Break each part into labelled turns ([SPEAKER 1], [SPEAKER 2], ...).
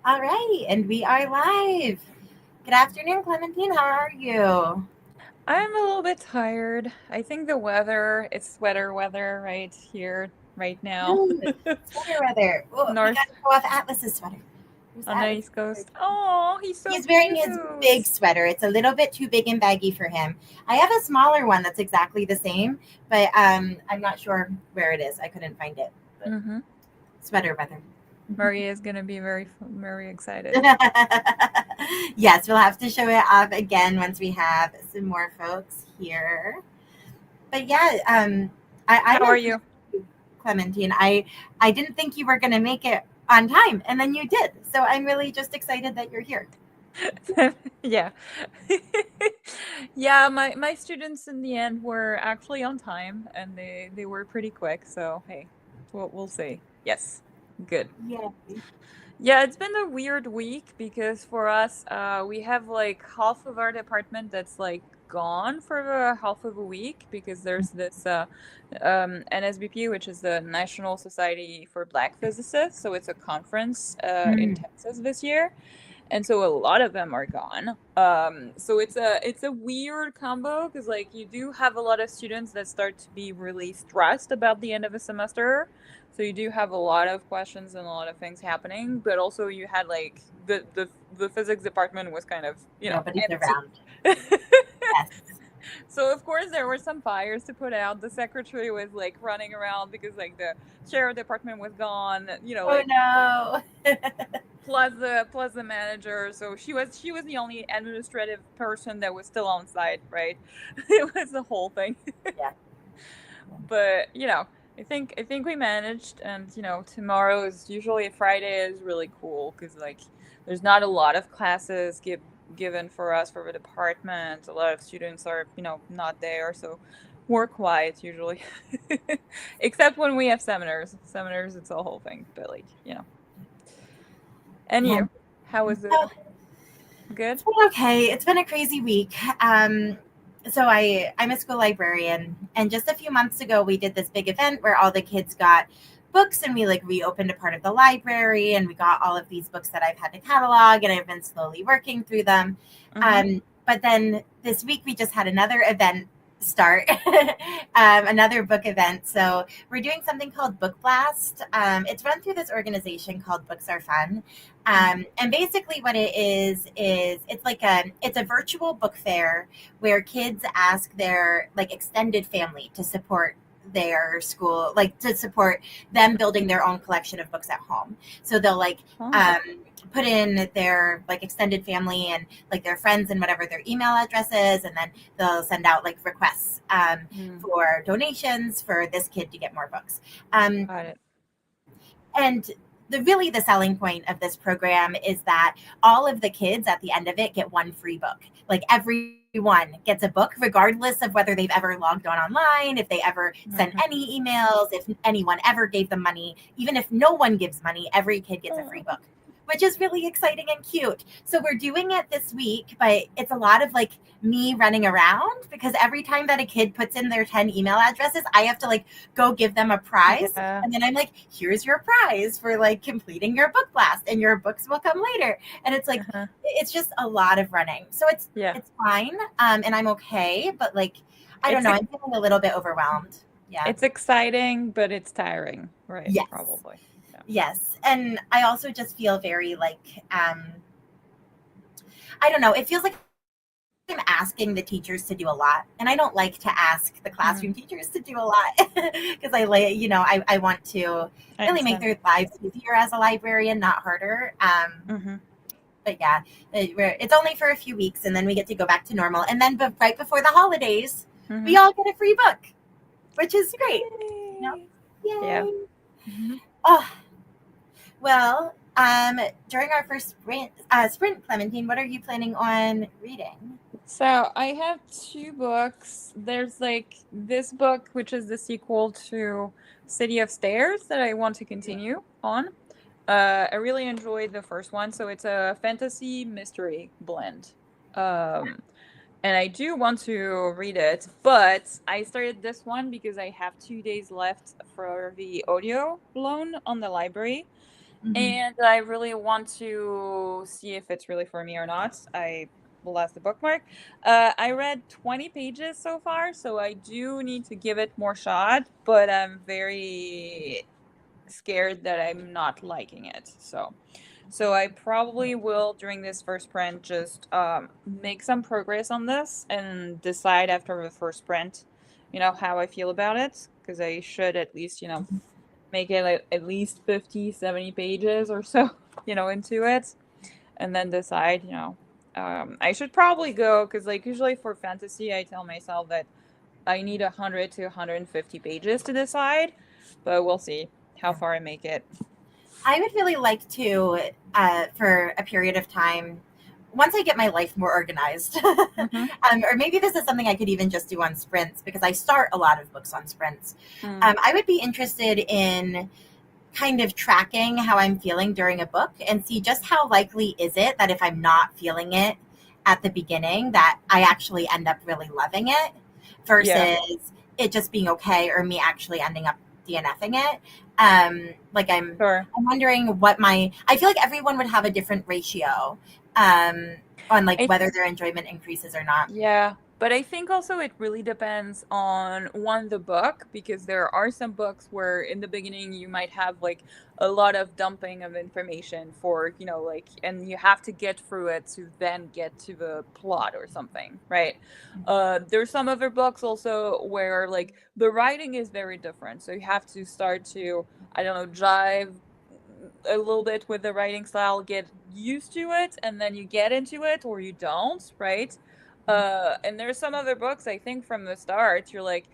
[SPEAKER 1] All right, and we are live. Good afternoon, Clementine. How are you?
[SPEAKER 2] I'm a little bit tired. I think the weather, it's sweater weather right here, right now.
[SPEAKER 1] Ooh, sweater weather. Oh, we got
[SPEAKER 2] North
[SPEAKER 1] to show off Atlas's sweater. Where's
[SPEAKER 2] on the
[SPEAKER 1] Atlas?
[SPEAKER 2] East Coast. Oh, he's so
[SPEAKER 1] He's wearing his big
[SPEAKER 2] cute.
[SPEAKER 1] sweater. It's a little bit too big and baggy for him. I have a smaller one that's exactly the same, but I'm not sure where it is. I couldn't find it. But
[SPEAKER 2] Mm-hmm.
[SPEAKER 1] sweater weather.
[SPEAKER 2] Maria is gonna be very excited.
[SPEAKER 1] Yes, we'll have to show it off again once we have some more folks here. But yeah, I'm
[SPEAKER 2] How are you?
[SPEAKER 1] impressed with you, Clementine. I didn't think you were going to make it on time, and then you did. So I'm really just excited that you're here.
[SPEAKER 2] Yeah. Yeah, my students in the end were actually on time and they were pretty quick, so hey, we'll see. Yes. Good.
[SPEAKER 1] Yeah.
[SPEAKER 2] Yeah, it's been a weird week because for us, we have like half of our department that's like gone for a half of a week because there's this NSBP, which is the National Society for Black Physicists. So it's a conference in
[SPEAKER 1] Mm.
[SPEAKER 2] Texas this year, and so a lot of them are gone. So it's a weird combo because like you do have a lot of students that start to be really stressed about the end of a semester, so you do have a lot of questions and a lot of things happening, but also you had like the physics department was kind of
[SPEAKER 1] Nobody's
[SPEAKER 2] empty.
[SPEAKER 1] around. Yes.
[SPEAKER 2] So of course there were some fires to put out. The secretary was like running around because like the chair of the department was gone,
[SPEAKER 1] Oh
[SPEAKER 2] like
[SPEAKER 1] no.
[SPEAKER 2] plus the manager. So she was the only administrative person that was still on site, right? It was the whole thing.
[SPEAKER 1] Yeah.
[SPEAKER 2] But I think we managed, and tomorrow is usually Friday is really cool because like there's not a lot of classes given for us for the department. A lot of students are not there, so we're quiet usually, except when we have seminars. Seminars, it's a whole thing. But like and
[SPEAKER 1] Yeah.
[SPEAKER 2] you, how was it?
[SPEAKER 1] Oh,
[SPEAKER 2] Good.
[SPEAKER 1] it's been okay. It's been a crazy week. So I'm a school librarian, and just a few months ago we did this big event where all the kids got books, and we like reopened a part of the library, and we got all of these books that I've had to catalog, and I've been slowly working through them.
[SPEAKER 2] Mm-hmm.
[SPEAKER 1] But then this week we just had another event start, another book event. So we're doing something called Book Blast. It's run through this organization called Books Are Fun. And basically what it is it's a virtual book fair where kids ask their like extended family to support their school, like to support them building their own collection of books at home. So they'll like
[SPEAKER 2] Oh.
[SPEAKER 1] um, put in their like extended family and like their friends and whatever their email addresses, and then they'll send out like requests
[SPEAKER 2] Mm,
[SPEAKER 1] for donations for this kid to get more books. Um,
[SPEAKER 2] got it.
[SPEAKER 1] and the selling point of this program is that all of the kids at the end of it get one free book. Like everyone gets a book, regardless of whether they've ever logged on online, if they ever sent
[SPEAKER 2] Mm-hmm.
[SPEAKER 1] any emails, if anyone ever gave them money, even if no one gives money, every kid gets a free book, which is really exciting and cute. So we're doing it this week, but it's a lot of like me running around because every time that a kid puts in their 10 email addresses, I have to like go give them a prize.
[SPEAKER 2] Yeah.
[SPEAKER 1] And then I'm like, here's your prize for like completing your book blast, and your books will come later. And it's like,
[SPEAKER 2] Uh-huh.
[SPEAKER 1] it's just a lot of running. So it's
[SPEAKER 2] Yeah.
[SPEAKER 1] it's fine. And I'm okay, but like, I don't
[SPEAKER 2] It's
[SPEAKER 1] know,
[SPEAKER 2] a
[SPEAKER 1] I'm feeling a little bit overwhelmed. Yeah.
[SPEAKER 2] It's exciting, but it's tiring, right?
[SPEAKER 1] Yes.
[SPEAKER 2] Probably. Yeah.
[SPEAKER 1] Yes. And I also just feel very like I don't know, it feels like I'm asking the teachers to do a lot, and I don't like to ask the classroom teachers
[SPEAKER 2] Mm,
[SPEAKER 1] to do a lot because I want to
[SPEAKER 2] I
[SPEAKER 1] really make their
[SPEAKER 2] understand.
[SPEAKER 1] lives easier as a librarian, not harder.
[SPEAKER 2] Mm-hmm.
[SPEAKER 1] But yeah, it's only for a few weeks, and then we get to go back to normal. And then, but right before the holidays,
[SPEAKER 2] Mm-hmm.
[SPEAKER 1] we all get a free book, which is great. You know,
[SPEAKER 2] Yay. Yeah.
[SPEAKER 1] yay!
[SPEAKER 2] Hmm.
[SPEAKER 1] Oh well, during our first sprint, Clementine, what are you planning on reading?
[SPEAKER 2] So I have two books. There's like this book, which is the sequel to City of Stairs, that I want to continue on. I really enjoyed the first one, so it's a fantasy mystery blend. Um, and I do want to read it, but I started this one because I have 2 days left for the audio loan on the library.
[SPEAKER 1] Mhm.
[SPEAKER 2] and I really want to see if it's really for me or not. I will ask the bookmark. I read 20 pages so far, so I do need to give it more shot, but I'm very scared that I'm not liking it. So I probably will during this first sprint just make some progress on this and decide after the first sprint, how I feel about it, because I should at least, make it like at least 50, 70 pages or so, into it, and then decide, I should probably go, because like usually for fantasy, I tell myself that I need 100 to 150 pages to decide, but we'll see how
[SPEAKER 1] Yeah.
[SPEAKER 2] far I make it.
[SPEAKER 1] I would really like to, for a period of time, once I get my life more organized,
[SPEAKER 2] Mm-hmm.
[SPEAKER 1] or maybe this is something I could even just do on sprints because I start a lot of books on sprints.
[SPEAKER 2] Mm.
[SPEAKER 1] I would be interested in kind of tracking how I'm feeling during a book and see just how likely is it that if I'm not feeling it at the beginning, that I actually end up really loving it
[SPEAKER 2] Yeah.
[SPEAKER 1] versus it just being okay or me actually ending up DNFing it. Like
[SPEAKER 2] Sure.
[SPEAKER 1] I'm wondering what I feel like everyone would have a different ratio um, on like
[SPEAKER 2] I th-
[SPEAKER 1] whether their enjoyment increases or not.
[SPEAKER 2] yeah, but I think also it really depends on the book, because there are some books where in the beginning you might have like a lot of dumping of information for, like, and you have to get through it to then get to the plot or something, right? There's some other books also where like the writing is very different. So you have to start to, I don't know, jive a little bit with the writing style, get used to it, and then you get into it or you don't, right? And there's some other books, I think from the start, you're like,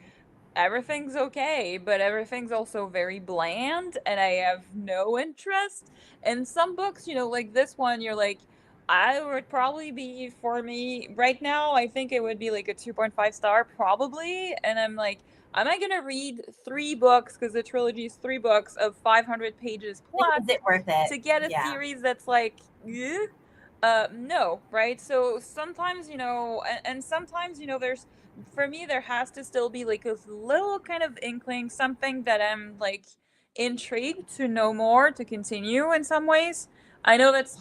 [SPEAKER 2] everything's okay, but everything's also very bland, and I have no interest. And some books, like this one, you're like, I would probably be, for me right now, I think it would be like a 2.5 star, probably. And I'm like, am I gonna read 3 books, because the trilogy is 3 books of 500 pages
[SPEAKER 1] Like, is
[SPEAKER 2] plus,
[SPEAKER 1] it worth it?
[SPEAKER 2] to get a
[SPEAKER 1] Yeah.
[SPEAKER 2] series that's like, eh? No, right? So sometimes, and sometimes, there's, for me, there has to still be like a little kind of inkling, something that I'm like intrigued to know more, to continue in some ways. I know that's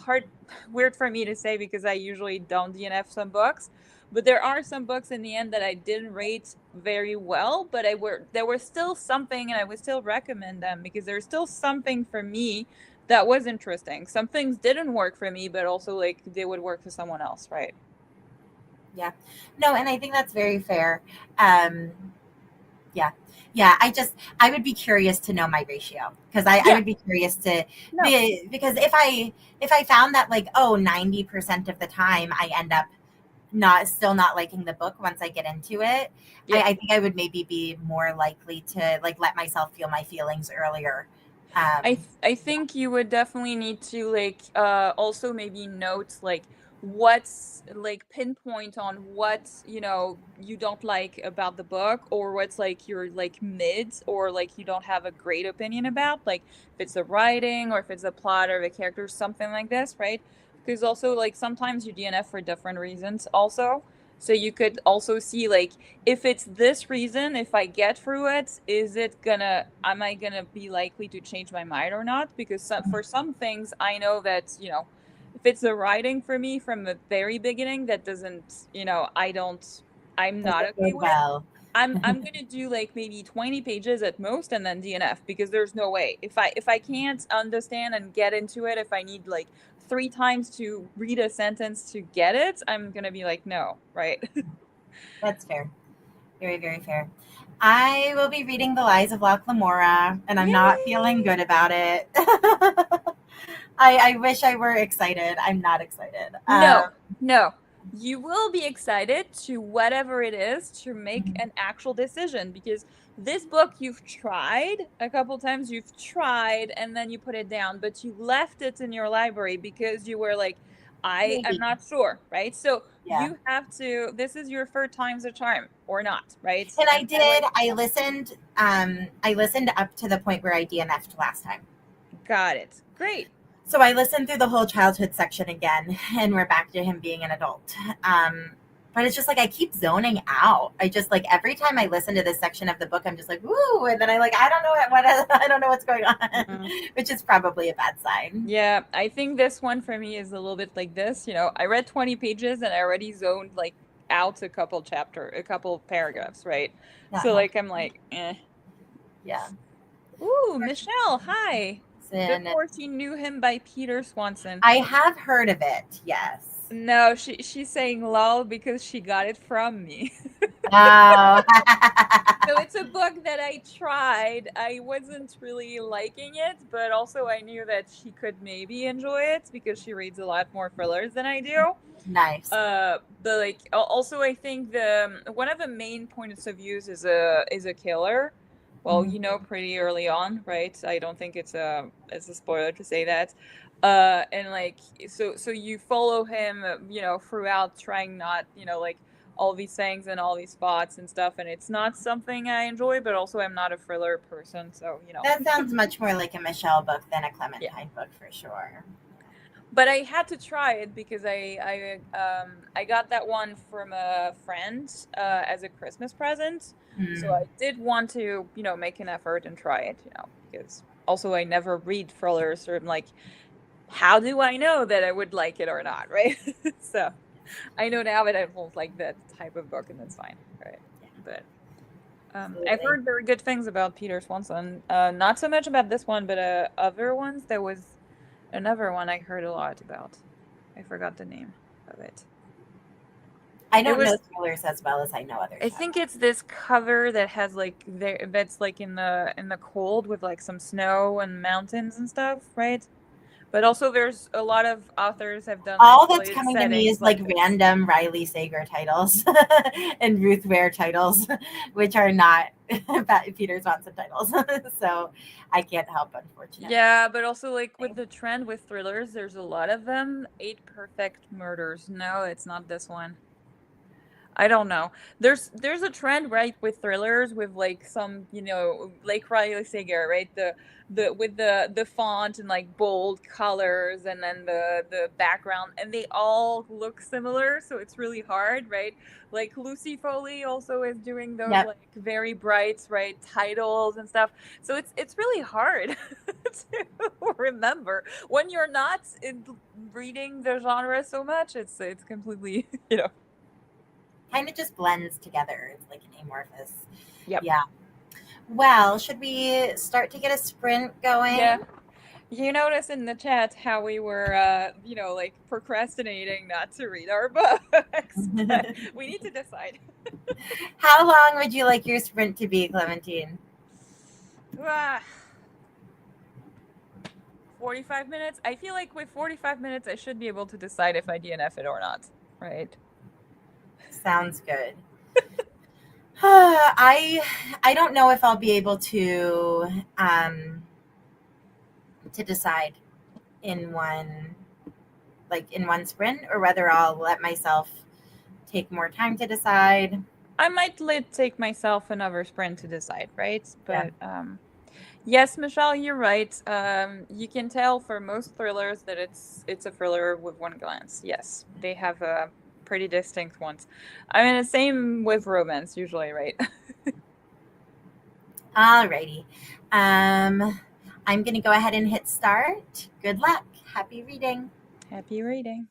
[SPEAKER 2] weird for me to say, because I usually don't DNF some books, but there are some books in the end that I didn't rate very well, but there was still something, and I would still recommend them, because there's still something for me that was interesting. Some things didn't work for me, but also like they would work for someone else, right?
[SPEAKER 1] Yeah. No, and I think that's very fair. Um, yeah. Yeah. I would be curious to know my ratio because I
[SPEAKER 2] Yeah.
[SPEAKER 1] would be curious to
[SPEAKER 2] No.
[SPEAKER 1] be, because if I found that like, oh, 90% of the time I end up still not liking the book once I get into it,
[SPEAKER 2] Yeah.
[SPEAKER 1] I think I would maybe be more likely to like let myself feel my feelings earlier.
[SPEAKER 2] I
[SPEAKER 1] Yeah.
[SPEAKER 2] think you would definitely need to like also maybe note like what's like pinpoint on what you don't like about the book, or what's like your like mids, or like you don't have a great opinion about, like if it's the writing or if it's the plot or the characters, something like this, right? Because also like sometimes you DNF for different reasons also. So you could also see like, if it's this reason, if I get through it, am I gonna be likely to change my mind or not? Because for some things, I know that, if it's the writing for me from the very beginning, that doesn't, I'm
[SPEAKER 1] Does
[SPEAKER 2] not
[SPEAKER 1] it
[SPEAKER 2] okay
[SPEAKER 1] bode
[SPEAKER 2] with.
[SPEAKER 1] well?
[SPEAKER 2] I'm gonna do like maybe 20 pages at most, and then DNF, because there's no way. If I can't understand and get into it, if I need like 3 times to read a sentence to get it, I'm gonna be like, no, right?
[SPEAKER 1] That's fair. Very, very fair. I will be reading The Lies of Locke Lamora, and I'm not feeling
[SPEAKER 2] Yay!
[SPEAKER 1] good about it. I wish I were excited. I'm not excited.
[SPEAKER 2] No, no. You will be excited to whatever it is to make
[SPEAKER 1] Mhm.
[SPEAKER 2] an actual decision, because this book you've tried a couple times, you've tried and then you put it down, but you left it in your library because you were like, I am
[SPEAKER 1] Maybe.
[SPEAKER 2] not sure, right? So
[SPEAKER 1] Yeah.
[SPEAKER 2] this is your third time's a charm or not, right?
[SPEAKER 1] And
[SPEAKER 2] And I like,
[SPEAKER 1] I listened up to the point where I DNF'd last time.
[SPEAKER 2] got it. Great.
[SPEAKER 1] So I listened through the whole childhood section again, and we're back to him being an adult. Um, but it's just like I keep zoning out. I just like every time I listen to this section of the book, I'm just like, woo, and then I like I don't know what I don't know what's going on, which is probably a bad sign.
[SPEAKER 2] Yeah, I think this one for me is a little bit like this. You know, I read 20 pages and I already zoned like out a couple paragraphs, right?
[SPEAKER 1] Not
[SPEAKER 2] So like
[SPEAKER 1] helpful.
[SPEAKER 2] I'm like, eh.
[SPEAKER 1] Yeah.
[SPEAKER 2] Ooh, Michelle, hi. The
[SPEAKER 1] And
[SPEAKER 2] 14 knew him by Peter Swanson.
[SPEAKER 1] I have heard of it. Yes.
[SPEAKER 2] No, she's saying lol because she got it from me.
[SPEAKER 1] Oh.
[SPEAKER 2] So it's a book that I tried. I wasn't really liking it, but also I knew that she could maybe enjoy it because she reads a lot more thrillers than I do.
[SPEAKER 1] Nice.
[SPEAKER 2] But like also I think the one of the main points of views is a killer. Well,
[SPEAKER 1] Mhm.
[SPEAKER 2] you know, pretty early on, right? I don't think it's a spoiler to say that. And like so you follow him, you know, throughout trying not, you know, like all these things and all these spots and stuff, and it's not something I enjoy, but also I'm not a thriller person, so you know.
[SPEAKER 1] That sounds much more like a Michelle book than a
[SPEAKER 2] Yeah.
[SPEAKER 1] Clementine book for sure.
[SPEAKER 2] But I had to try it because I got that one from a friend as a Christmas present. So
[SPEAKER 1] Mm.
[SPEAKER 2] I did want to, you know, make an effort and try it, you know, because also I never read thrillers, or I'm like, how do I know that I would like it or not, right? So I know now that I won't like that type of book, and that's fine, right? But I've
[SPEAKER 1] Absolutely.
[SPEAKER 2] heard very good things about Peter Swanson. Not so much about this one, but other ones. There was another one I heard a lot about. I forgot the name of it.
[SPEAKER 1] I
[SPEAKER 2] It
[SPEAKER 1] don't know
[SPEAKER 2] was,
[SPEAKER 1] thrillers as well as I know other
[SPEAKER 2] I think
[SPEAKER 1] genres.
[SPEAKER 2] it's this cover that has like there that's like in the cold with like some snow and mountains and stuff, right? But also there's a lot of authors have done
[SPEAKER 1] All that's
[SPEAKER 2] isolated
[SPEAKER 1] coming to me
[SPEAKER 2] settings
[SPEAKER 1] is like
[SPEAKER 2] like this.
[SPEAKER 1] random Riley Sager titles and Ruth Ware titles, which are not Peter Swanson titles. So I can't help, unfortunately.
[SPEAKER 2] Yeah, but also like with the trend with thrillers, there's a lot of them. Eight Perfect Murders. No, it's not this one. I don't know. There's a trend, right, with thrillers with like some, you know, like Riley Sager, right? The with the font and like bold colors, and then the background, and they all look similar, so it's really hard, right? Like Lucy Foley also is doing those
[SPEAKER 1] Yep.
[SPEAKER 2] like very bright, right, titles and stuff. So it's really hard to remember when you're not reading the genre so much. It's completely, you know.
[SPEAKER 1] Kind of just blends together. It's like an amorphous.
[SPEAKER 2] Yep.
[SPEAKER 1] Yeah. Well, should we start to get a sprint
[SPEAKER 2] Yeah.
[SPEAKER 1] going?
[SPEAKER 2] You notice in the chat how we were, you know, like procrastinating not to read our books, but we need to decide.
[SPEAKER 1] How long would you like your sprint to be, Clementine?
[SPEAKER 2] Ah, 45 minutes? I feel like with 45 minutes, I should be able to decide if I DNF it or not, right?
[SPEAKER 1] Sounds good. I don't know if I'll be able to decide in one in one sprint, or whether I'll let myself take more time to decide.
[SPEAKER 2] I might let take myself another sprint to decide, right?
[SPEAKER 1] Yeah.
[SPEAKER 2] But yes, Michelle, you're right. You can tell for most thrillers that it's a thriller with one glance. Yes, they have pretty distinct ones. I mean, the same with romance usually, right?
[SPEAKER 1] Alrighty. I'm gonna go ahead and hit start. Good luck. Happy reading.
[SPEAKER 2] Happy reading.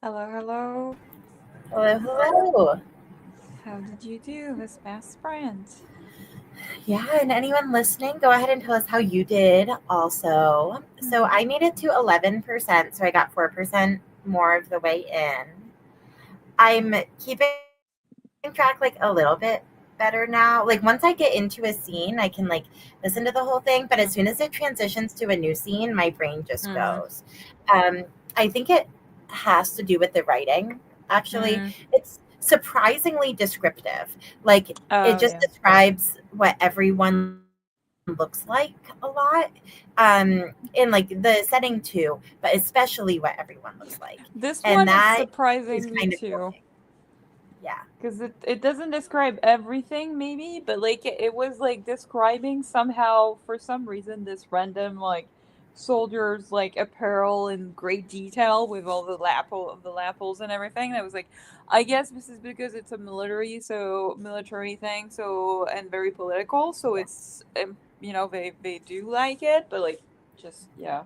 [SPEAKER 2] Hello, hello.
[SPEAKER 1] Hello, hello.
[SPEAKER 2] How did you do this past sprint?
[SPEAKER 1] Yeah, and anyone listening, go ahead and tell us how you did also. So
[SPEAKER 2] Mhm.
[SPEAKER 1] I made it to 11%, so I got 4% more of the way in. I'm keeping track like a little bit better now. Like once I get into a scene, I can like listen to the whole thing, but as soon as it transitions to a new scene, my brain just
[SPEAKER 2] Mhm.
[SPEAKER 1] goes. I think it has to do with the writing. Actually,
[SPEAKER 2] Mhm.
[SPEAKER 1] it's surprisingly descriptive. Like it
[SPEAKER 2] Oh
[SPEAKER 1] just
[SPEAKER 2] yeah.
[SPEAKER 1] describes what everyone looks like a lot in like the setting too, but especially what everyone looks like,
[SPEAKER 2] This
[SPEAKER 1] and
[SPEAKER 2] one is
[SPEAKER 1] that is
[SPEAKER 2] surprising me
[SPEAKER 1] kind of
[SPEAKER 2] too.
[SPEAKER 1] cool. Yeah.
[SPEAKER 2] Because it doesn't describe everything, maybe, but like it was like describing somehow, for some reason, this random like soldiers like apparel in great detail with all the lapels and everything. That was like, I guess this is because it's a military thing, so and very political, so it's they do like it, but like just yeah.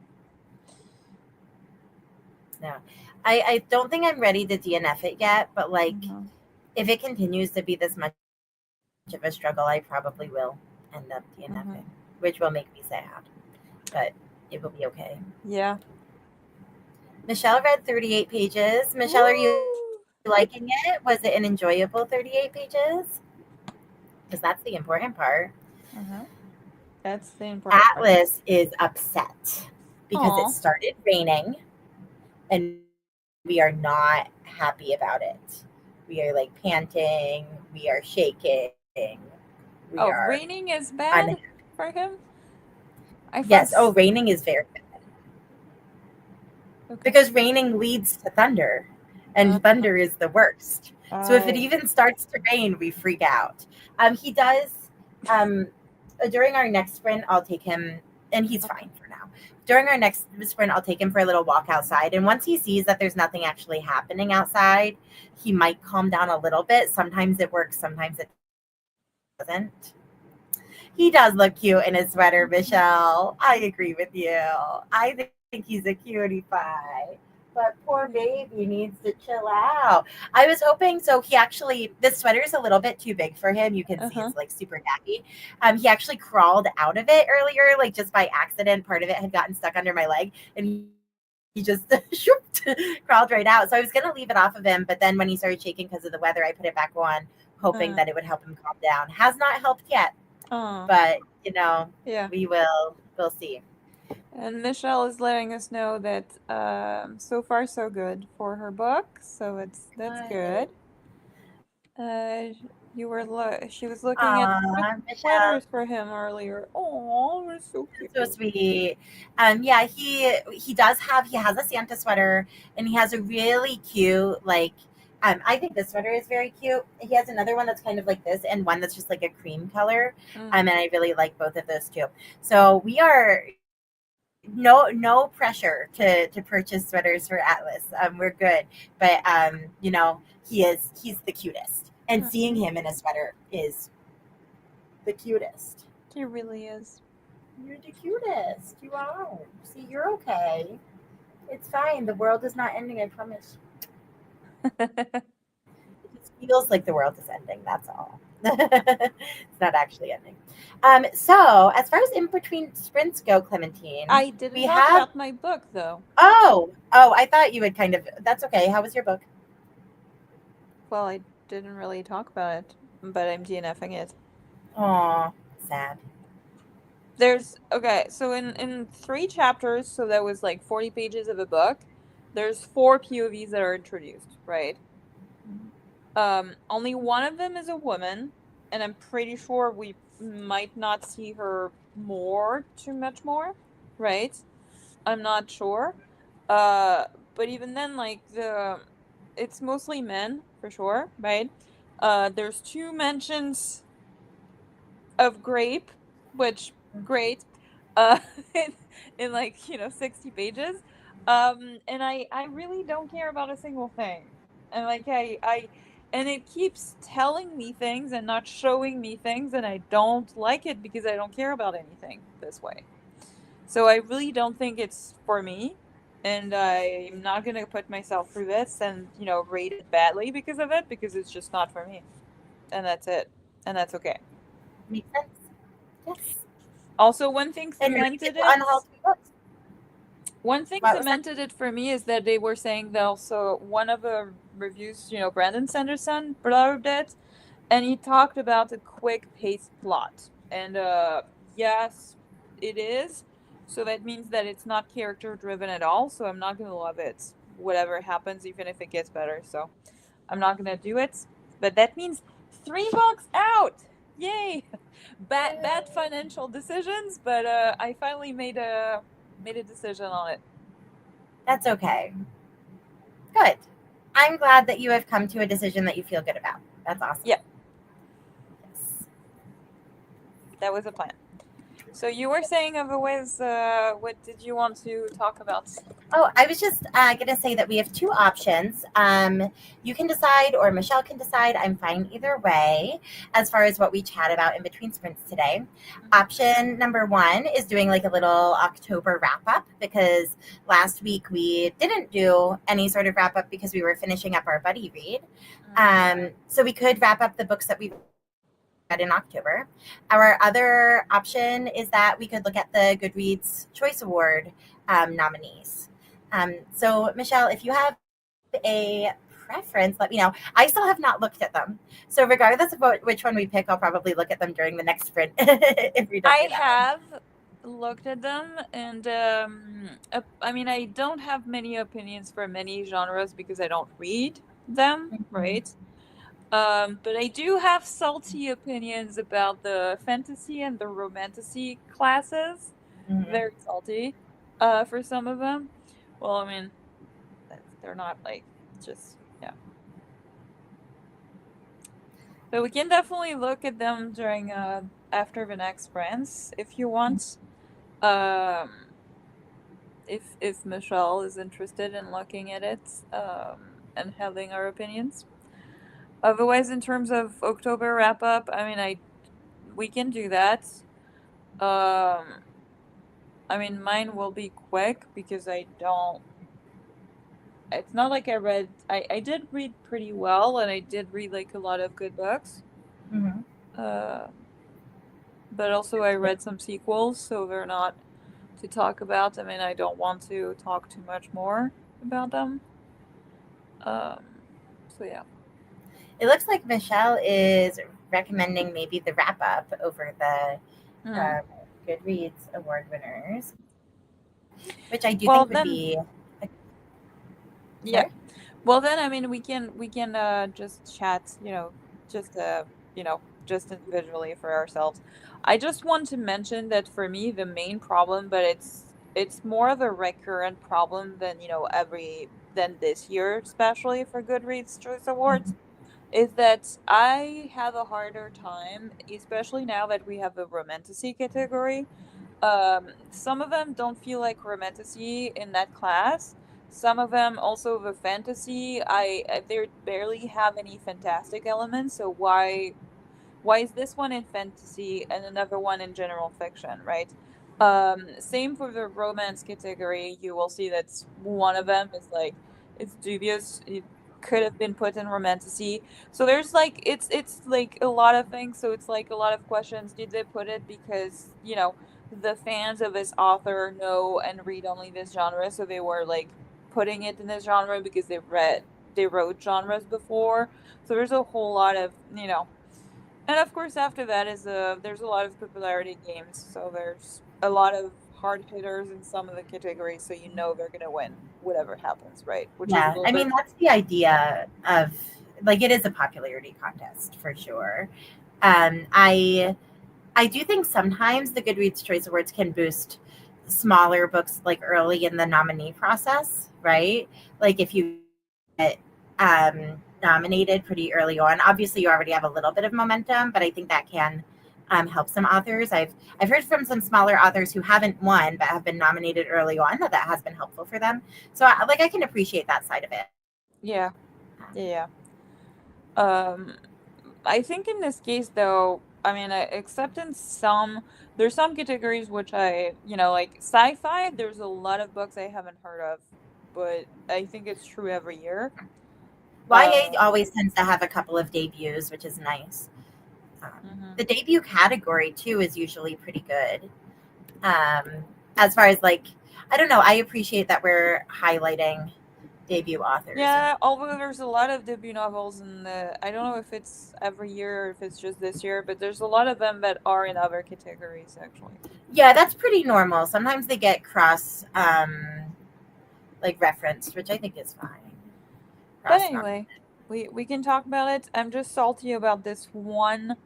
[SPEAKER 1] No, I don't think I'm ready to DNF it yet, but like
[SPEAKER 2] Mhm.
[SPEAKER 1] if it continues to be this much of a struggle, I probably will end up
[SPEAKER 2] Mhm.
[SPEAKER 1] DNFing, which will make me sad, but it will be okay.
[SPEAKER 2] Yeah.
[SPEAKER 1] Michelle read 38 pages. Michelle, are you
[SPEAKER 2] Woo!
[SPEAKER 1] liking it? Was it an enjoyable 38 pages? Because that's the important part.
[SPEAKER 2] Uh-huh. That's the important part.
[SPEAKER 1] Atlas is upset because it
[SPEAKER 2] Aw.
[SPEAKER 1] started raining and we are not happy about it. We are like panting, we are shaking, we
[SPEAKER 2] Oh,
[SPEAKER 1] are
[SPEAKER 2] raining is bad
[SPEAKER 1] unhappy.
[SPEAKER 2] for him? I thought.
[SPEAKER 1] Yes, oh, raining is very bad
[SPEAKER 2] Okay.
[SPEAKER 1] because raining leads to thunder,
[SPEAKER 2] Uh,
[SPEAKER 1] and thunder is the worst. So if it
[SPEAKER 2] oh.
[SPEAKER 1] even starts to rain, we freak out. He does. Um, During our next sprint, I'll take him, and he's fine for now. During our next sprint, I'll take him for a little walk outside, and once he sees that there's nothing actually happening outside, he might calm down a little bit. Sometimes it works, sometimes it doesn't. He does look cute in his sweater, Michelle. I agree with you. I think he's a cutie pie. But poor baby needs to chill out. I was hoping so. He actually, this sweater is a little bit too big for him. You can see
[SPEAKER 2] Uh-huh.
[SPEAKER 1] it's like super tacky. He actually crawled out of it earlier, like just by accident. Part of it had gotten stuck under my leg, and he just crawled right out. So I was gonna leave it off of him, but then when he started shaking because of the weather, I put it back on, hoping
[SPEAKER 2] Uh,
[SPEAKER 1] that it would help him calm down. Has not helped yet,
[SPEAKER 2] oh.
[SPEAKER 1] but
[SPEAKER 2] Yeah.
[SPEAKER 1] we'll see.
[SPEAKER 2] And Michelle is letting us know that so far so good for her book, so that's
[SPEAKER 1] Good.
[SPEAKER 2] good. Uh she was looking at
[SPEAKER 1] Michelle,
[SPEAKER 2] sweaters for him earlier. Oh, they're so cute.
[SPEAKER 1] so sweet. Yeah, he has a Santa sweater, and he has a really cute like. I think this sweater is very cute. He has another one that's kind of like this, and one that's just like a cream color.
[SPEAKER 2] Mm.
[SPEAKER 1] And I really like both of those too. So we are no pressure to purchase sweaters for Atlas. We're good, but he's the cutest, and seeing
[SPEAKER 2] Mm.
[SPEAKER 1] him in a sweater is the cutest.
[SPEAKER 2] He really is.
[SPEAKER 1] You're the cutest. You are. See, you're okay. It's fine. The world is not ending. I promise. It just feels like the world is ending. That's all. It's not actually ending. So as far as in between sprints go, Clementine,
[SPEAKER 2] I didn't
[SPEAKER 1] we
[SPEAKER 2] talk
[SPEAKER 1] have.
[SPEAKER 2] about my book though.
[SPEAKER 1] Oh, I thought you would kind of. That's okay. How was your book?
[SPEAKER 2] Well, I didn't really talk about it, but I'm DNFing it.
[SPEAKER 1] Aw, sad.
[SPEAKER 2] There's okay, so in three chapters, so that was like 40 pages of a book. There's four POVs that are introduced, right? Only one of them is a woman, and I'm pretty sure we might not see her too much more, right? I'm not sure. Uh, but even then, like it's mostly men for sure, right? There's two mentions of grape, which great, uh, in, in like 60 pages, and I really don't care about a single thing, and like and it keeps telling me things and not showing me things, and I don't like it because I don't care about anything this way. So I really don't think it's for me. and I'm not gonna put myself through this and rate it badly because of it, because it's just not for me, and that's it, and that's okay.
[SPEAKER 1] Makes sense. Yes.
[SPEAKER 2] Also, one thing
[SPEAKER 1] And read
[SPEAKER 2] cemented
[SPEAKER 1] the
[SPEAKER 2] it.
[SPEAKER 1] unhealthy books.
[SPEAKER 2] One thing
[SPEAKER 1] What was that?
[SPEAKER 2] cemented it for me is that they were saying that also one of the reviews, Brandon Sanderson blurbed it, and he talked about a quick paced plot. And yes, it is. So that means that it's not character driven at all. So I'm not gonna love it, whatever happens, even if it gets better. So I'm not gonna do it. But that means 3 books out. Yay! Bad financial decisions, but I finally made a decision on it.
[SPEAKER 1] That's okay. Good. I'm glad that you have come to a decision that you feel good about. That's awesome.
[SPEAKER 2] Yeah,
[SPEAKER 1] Yes.
[SPEAKER 2] that was a plan. So you were saying otherwise, what did you want to talk about?
[SPEAKER 1] Oh, I was just going to say that we have two options. You can decide, or Michelle can decide. I'm fine either way as far as what we chat about in between sprints today. Option number one is doing like a little October wrap up, because last week we didn't do any sort of wrap up because we were finishing up our buddy read. So we could wrap up the books that we read in October. Our other option is that we could look at the GoodReads Choice Award nominees. So, Michelle, if you have a preference, let me know. I still have not looked at them. So, regardless of which one we pick, I'll probably look at them during the next sprint if we don't
[SPEAKER 2] I
[SPEAKER 1] do that one.
[SPEAKER 2] have looked at them, and I mean, I don't have many opinions for many genres because I don't read them,
[SPEAKER 1] Mhm.
[SPEAKER 2] right? But I do have salty opinions about the fantasy and the romantasy classes.
[SPEAKER 1] Mhm.
[SPEAKER 2] Very salty, for some of them. Well, I mean, they're not like just, yeah. So we can definitely look at them during after the next sprints if you want. Um, if Michelle is interested in looking at it, and having our opinions. Otherwise, in terms of October wrap up, I mean, we can do that. Um, I mean, mine will be quick because I don't. It's not like I read. I did read pretty well, and I did read like a lot of good books.
[SPEAKER 1] Mhm.
[SPEAKER 2] Uh, but also I read some sequels, so they're not to talk about. I mean, I don't want to talk too much more about them. Um, so yeah.
[SPEAKER 1] It looks like Michelle is recommending maybe the wrap up over the
[SPEAKER 2] Hmm.
[SPEAKER 1] um, Goodreads award winners, which I do
[SPEAKER 2] Well
[SPEAKER 1] think would
[SPEAKER 2] then,
[SPEAKER 1] be.
[SPEAKER 2] yeah.
[SPEAKER 1] Sorry?
[SPEAKER 2] Well then, I mean, we can just chat, just just individually for ourselves. I just want to mention that for me, the main problem, but it's more of a recurrent problem than every than this year, especially for Goodreads Choice Awards,
[SPEAKER 1] Mhm.
[SPEAKER 2] is that I have a harder time, especially now that we have a romantasy category. Some of them don't feel like romantasy in that class. Some of them also the fantasy. They barely have any fantastic elements. So why is this one in fantasy and another one in general fiction, right? Same for the romance category. You will see that one of them is like it's dubious. It could have been put in romantasy. So there's like it's like a lot of things. So it's like a lot of questions. Did they put it because the fans of this author know and read only this genre, so they were like putting it in this genre because they wrote genres before. So there's a whole lot of and of course, after that is there's a lot of popularity games, so there's a lot of hard hitters in some of the categories, so they're gonna win whatever happens, right? Which is a
[SPEAKER 1] Yeah,
[SPEAKER 2] little
[SPEAKER 1] I
[SPEAKER 2] bit,
[SPEAKER 1] mean that's the idea of, like, it is a popularity contest for sure. I do think sometimes the Goodreads Choice Awards can boost smaller books like early in the nominee process, right? Like if you get nominated pretty early on, obviously you already have a little bit of momentum, but I think that can help some authors. I've heard from some smaller authors who haven't won but have been nominated early on that has been helpful for them. So I can appreciate that side of it.
[SPEAKER 2] yeah, yeah. Um, I think in this case though, I mean, except in there's some categories which like sci-fi, there's a lot of books I haven't heard of, but I think it's true every year.
[SPEAKER 1] YA
[SPEAKER 2] Um,
[SPEAKER 1] always tends to have a couple of debuts, which is nice.
[SPEAKER 2] mhm.
[SPEAKER 1] The debut category too is usually pretty good. As far as like, I don't know, I appreciate that we're highlighting debut authors.
[SPEAKER 2] Yeah, although there's a lot of debut novels I don't know if it's every year or if it's just this year, but there's a lot of them that are in other categories actually.
[SPEAKER 1] Yeah, that's pretty normal. Sometimes they get cross like referenced, which I think is fine.
[SPEAKER 2] But
[SPEAKER 1] Cross nom-
[SPEAKER 2] anyway, we can talk about it. I'm just salty about this one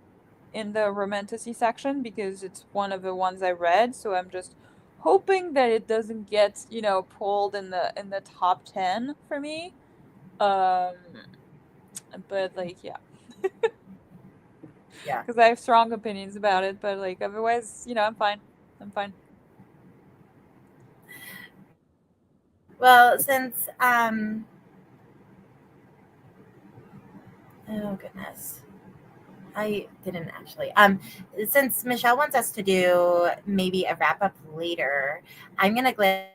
[SPEAKER 2] in the romantasy section because it's one of the ones I read, so I'm just hoping that it doesn't get, pulled in the top 10 for me. Um but like yeah,
[SPEAKER 1] Yeah.
[SPEAKER 2] cuz I have strong opinions about it, but like otherwise, I'm fine. I'm fine.
[SPEAKER 1] Well, since oh goodness. I didn't actually. Since Michelle wants us to do maybe a wrap up later, I'm gonna glance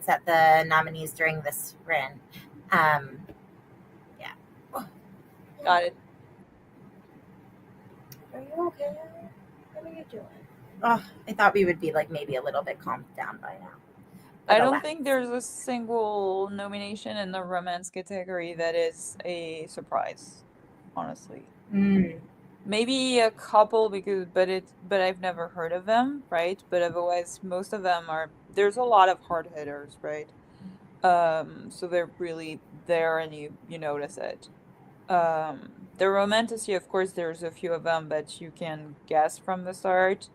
[SPEAKER 1] at the nominees during this sprint. Um, yeah. Oh,
[SPEAKER 2] Got it.
[SPEAKER 1] are you okay? What are you doing? Oh, I thought we would be like maybe a little bit calmed down by now,
[SPEAKER 2] I
[SPEAKER 1] but
[SPEAKER 2] don't
[SPEAKER 1] alas.
[SPEAKER 2] think there's a single nomination in the romance category that is a surprise, honestly.
[SPEAKER 1] Mm,
[SPEAKER 2] Maybe a couple but I've never heard of them, right? But otherwise most of them there's a lot of hard hitters, right? So they're really there and you notice it. The romantasy, of course, there's a few of them, but you can guess from the start.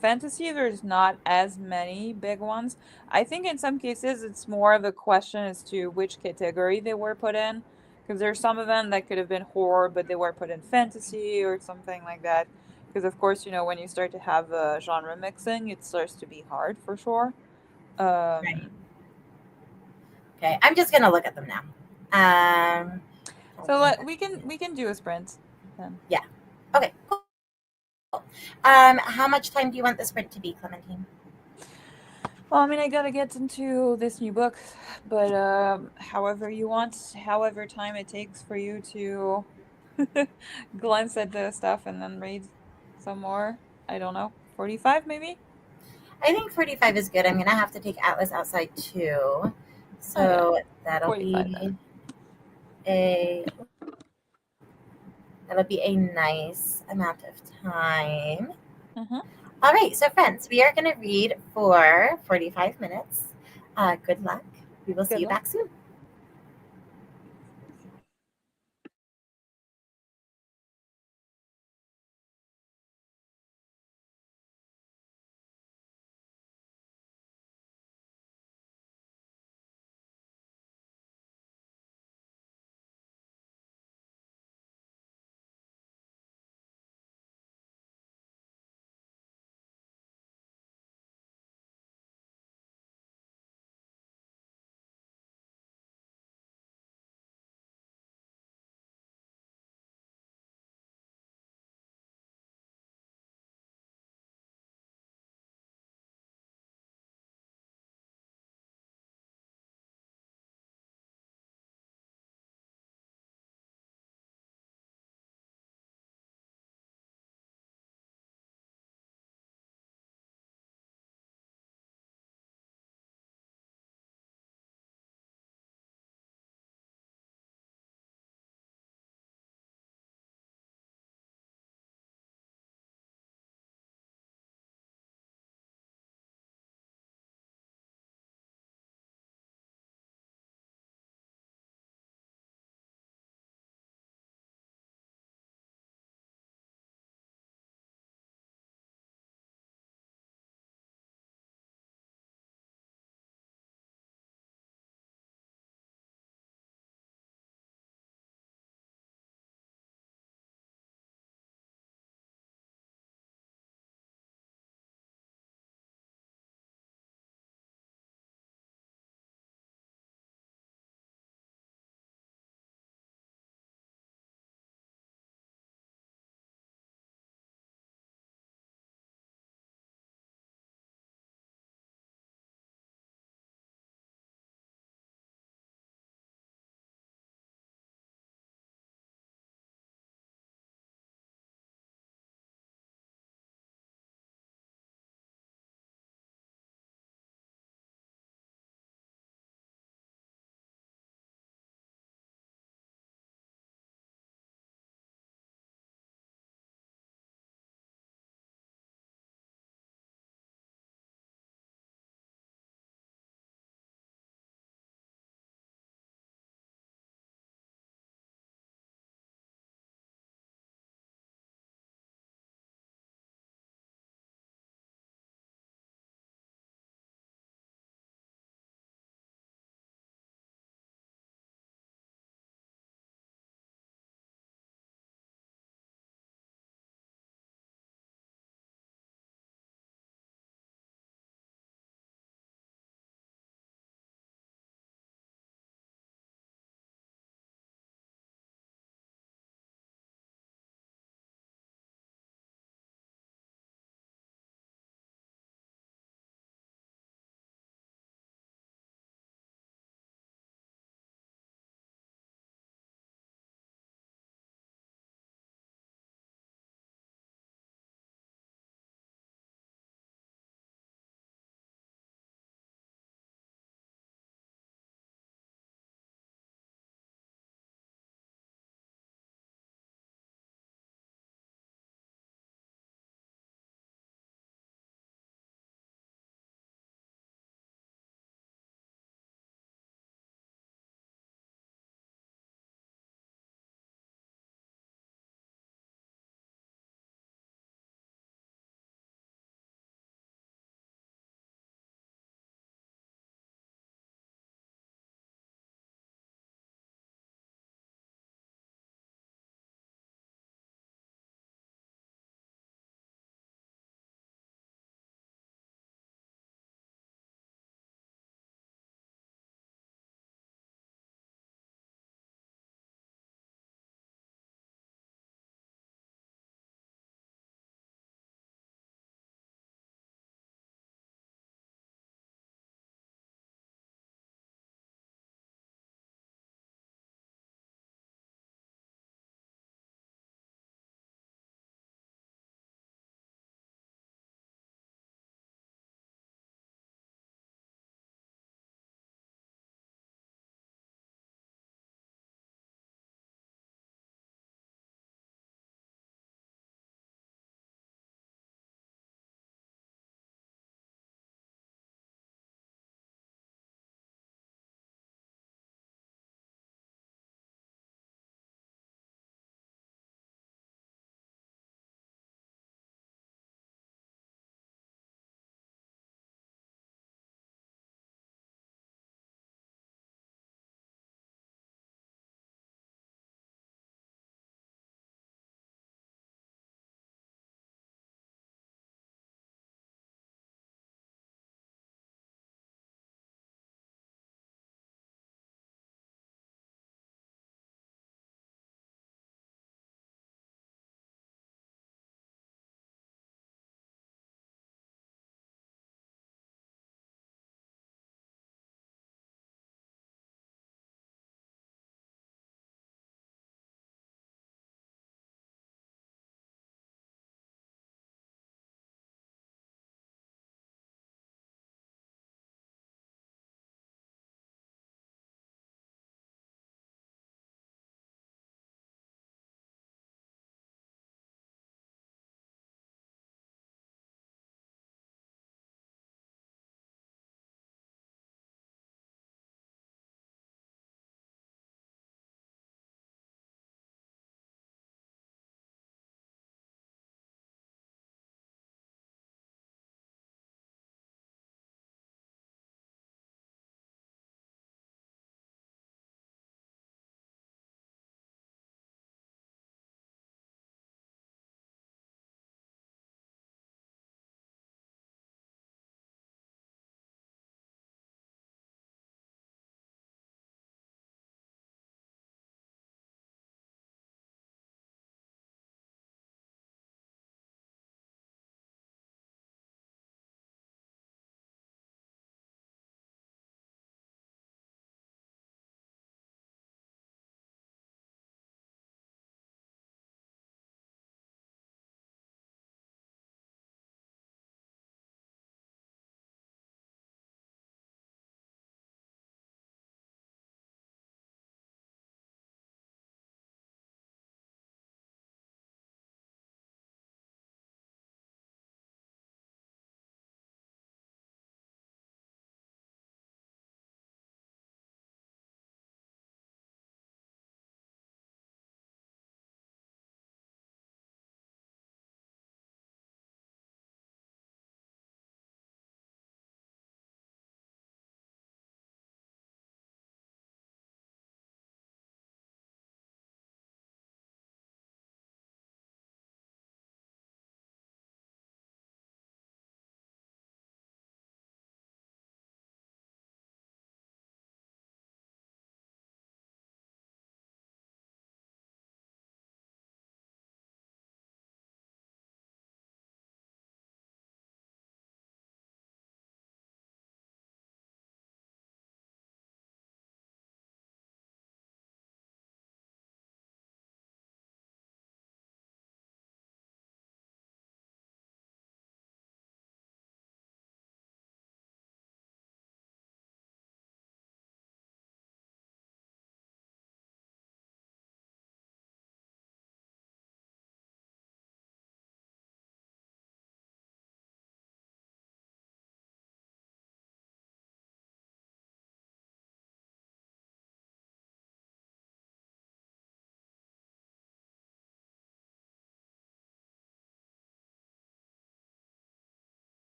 [SPEAKER 2] Fantasy, there's not as many big ones. I think in some cases it's more of a question as to which category they were put in, because there's some of them that could have been horror, but they were put in fantasy or something like that. Because of course, when you start to have genre mixing, it starts to be hard for sure.
[SPEAKER 1] right.
[SPEAKER 2] Um,
[SPEAKER 1] Okay. I'm just gonna look at them now. Um,
[SPEAKER 2] so we can do a sprint then.
[SPEAKER 1] yeah. Okay. Cool. How much time do you want the sprint to be, Clementine?
[SPEAKER 2] Well, I mean, I gotta get into this new book, but however you want, however time it takes for you to glance at the stuff and then read some more. I don't know, 45 maybe?
[SPEAKER 1] I think 45 is good. I'm gonna have to take Atlas outside too,
[SPEAKER 2] Okay,
[SPEAKER 1] so a that'll be a nice amount of time.
[SPEAKER 2] then.
[SPEAKER 1] All right, so friends, we are gonna read for 45 minutes. Good luck. We will see
[SPEAKER 2] Good
[SPEAKER 1] you
[SPEAKER 2] luck.
[SPEAKER 1] back soon.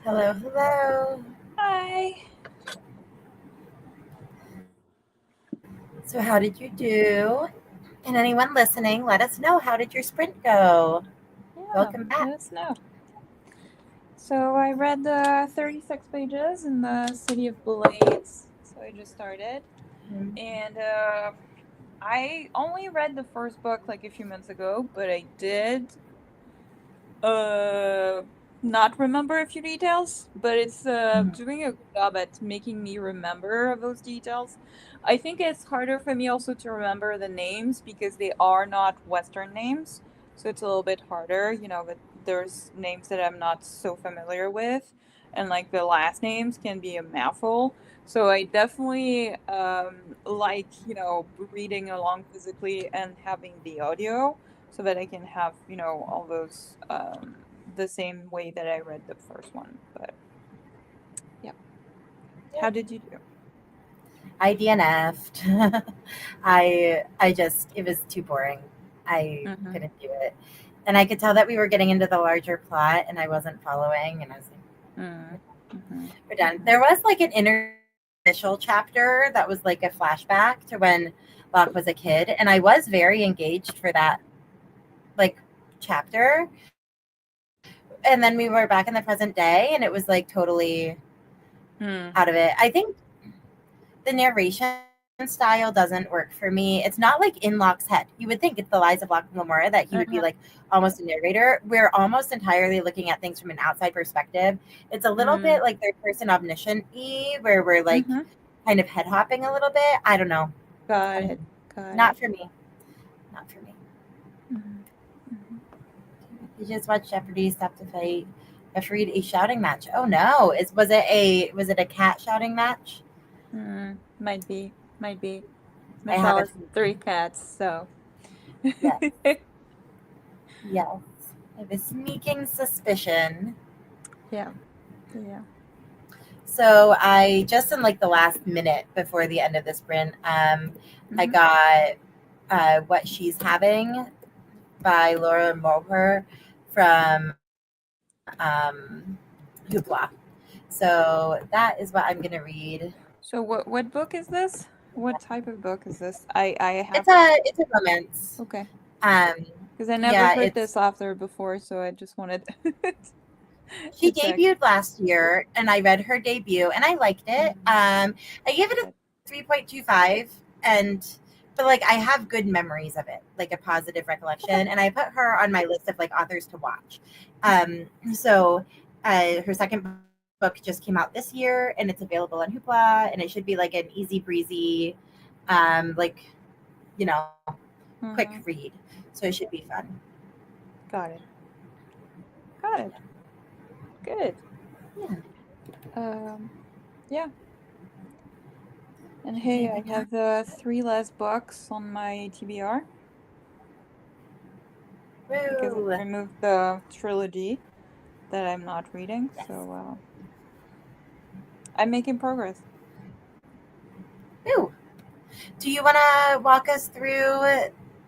[SPEAKER 1] Hello, hello.
[SPEAKER 2] Hi.
[SPEAKER 1] So, how did you do? And anyone listening, let us know, how did your sprint go?
[SPEAKER 2] Yeah,
[SPEAKER 1] Welcome back.
[SPEAKER 2] let us know. So I read the 36 pages in the City of Blades. So I just started. And I only read the first book like a few months ago, but I did uh not remember a few details, but it's doing a good job at making me remember those details. I think it's harder for me also to remember the names because they are not Western names, so it's a little bit harder, but there's names that I'm not so familiar with, and like the last names can be a mouthful. So I definitely like, reading along physically and having the audio so that I can have, all those the same way that I read the first one. But yeah. How did you do?
[SPEAKER 1] I DNF'd. I just, it was too boring. I
[SPEAKER 2] Mm-hmm.
[SPEAKER 1] couldn't do it. And I could tell that we were getting into the larger plot and I wasn't following. And I was like,
[SPEAKER 2] Mm-hmm.
[SPEAKER 1] we're done. There was like an interstitial chapter that was like a flashback to when Locke was a kid. And I was very engaged for that like chapter. And then we were back in the present day and it was like totally
[SPEAKER 2] Mm.
[SPEAKER 1] out of it. I think the narration style doesn't work for me. It's not like in Locke's head. You would think it's the lives of Locke and Lamora that he would be
[SPEAKER 2] Uh-huh.
[SPEAKER 1] like almost a narrator. We're almost entirely looking at things from an outside perspective. It's a little
[SPEAKER 2] Mm.
[SPEAKER 1] bit like third person omniscient-y, where we're like
[SPEAKER 2] Mm-hmm.
[SPEAKER 1] kind of head hopping a little bit. I don't know.
[SPEAKER 2] Got it. Got
[SPEAKER 1] Not
[SPEAKER 2] it.
[SPEAKER 1] for me. Not for me.
[SPEAKER 2] Mm-hmm. Mm-hmm.
[SPEAKER 1] You just watch Jeopardy, stop the fight, refereed a shouting match. Oh no! Was it a cat shouting match?
[SPEAKER 2] Might be. Might be.
[SPEAKER 1] I have
[SPEAKER 2] Michelle
[SPEAKER 1] a
[SPEAKER 2] has 3 cats, so.
[SPEAKER 1] yes, yes. I have a sneaking suspicion.
[SPEAKER 2] Yeah. Yeah.
[SPEAKER 1] So I just in like the last minute before the end of the sprint, I
[SPEAKER 2] Mm-hmm.
[SPEAKER 1] got "What She's Having" by Laura Mulher from Hoopla. So that is what I'm gonna read.
[SPEAKER 2] So what book is this? What type of book is this? I have.
[SPEAKER 1] It's a romance.
[SPEAKER 2] Okay.
[SPEAKER 1] Um,
[SPEAKER 2] Because I never
[SPEAKER 1] yeah,
[SPEAKER 2] heard
[SPEAKER 1] it's
[SPEAKER 2] this author before, so I just wanted
[SPEAKER 1] she
[SPEAKER 2] to check.
[SPEAKER 1] debuted last year, and I read her debut, and I liked it.
[SPEAKER 2] Mm,
[SPEAKER 1] I gave it a
[SPEAKER 2] good.
[SPEAKER 1] 3.25, and but like I have good memories of it, like a positive
[SPEAKER 2] Okay.
[SPEAKER 1] recollection, and I put her on my list of like authors to watch. So her second book just came out this year, and it's available on Hoopla, and it should be like an easy breezy, like you know, quick
[SPEAKER 2] Mm-hmm.
[SPEAKER 1] read. So it should be fun.
[SPEAKER 2] Got it. Got it. Good.
[SPEAKER 1] Yeah.
[SPEAKER 2] Um, yeah. And
[SPEAKER 1] Okay,
[SPEAKER 2] hey,
[SPEAKER 1] we
[SPEAKER 2] I
[SPEAKER 1] got.
[SPEAKER 2] have 3 less books on my TBR because I
[SPEAKER 1] Woo!
[SPEAKER 2] removed the trilogy that I'm not reading,
[SPEAKER 1] Yes.
[SPEAKER 2] so I'm making progress.
[SPEAKER 1] Woo! Do you want to walk us through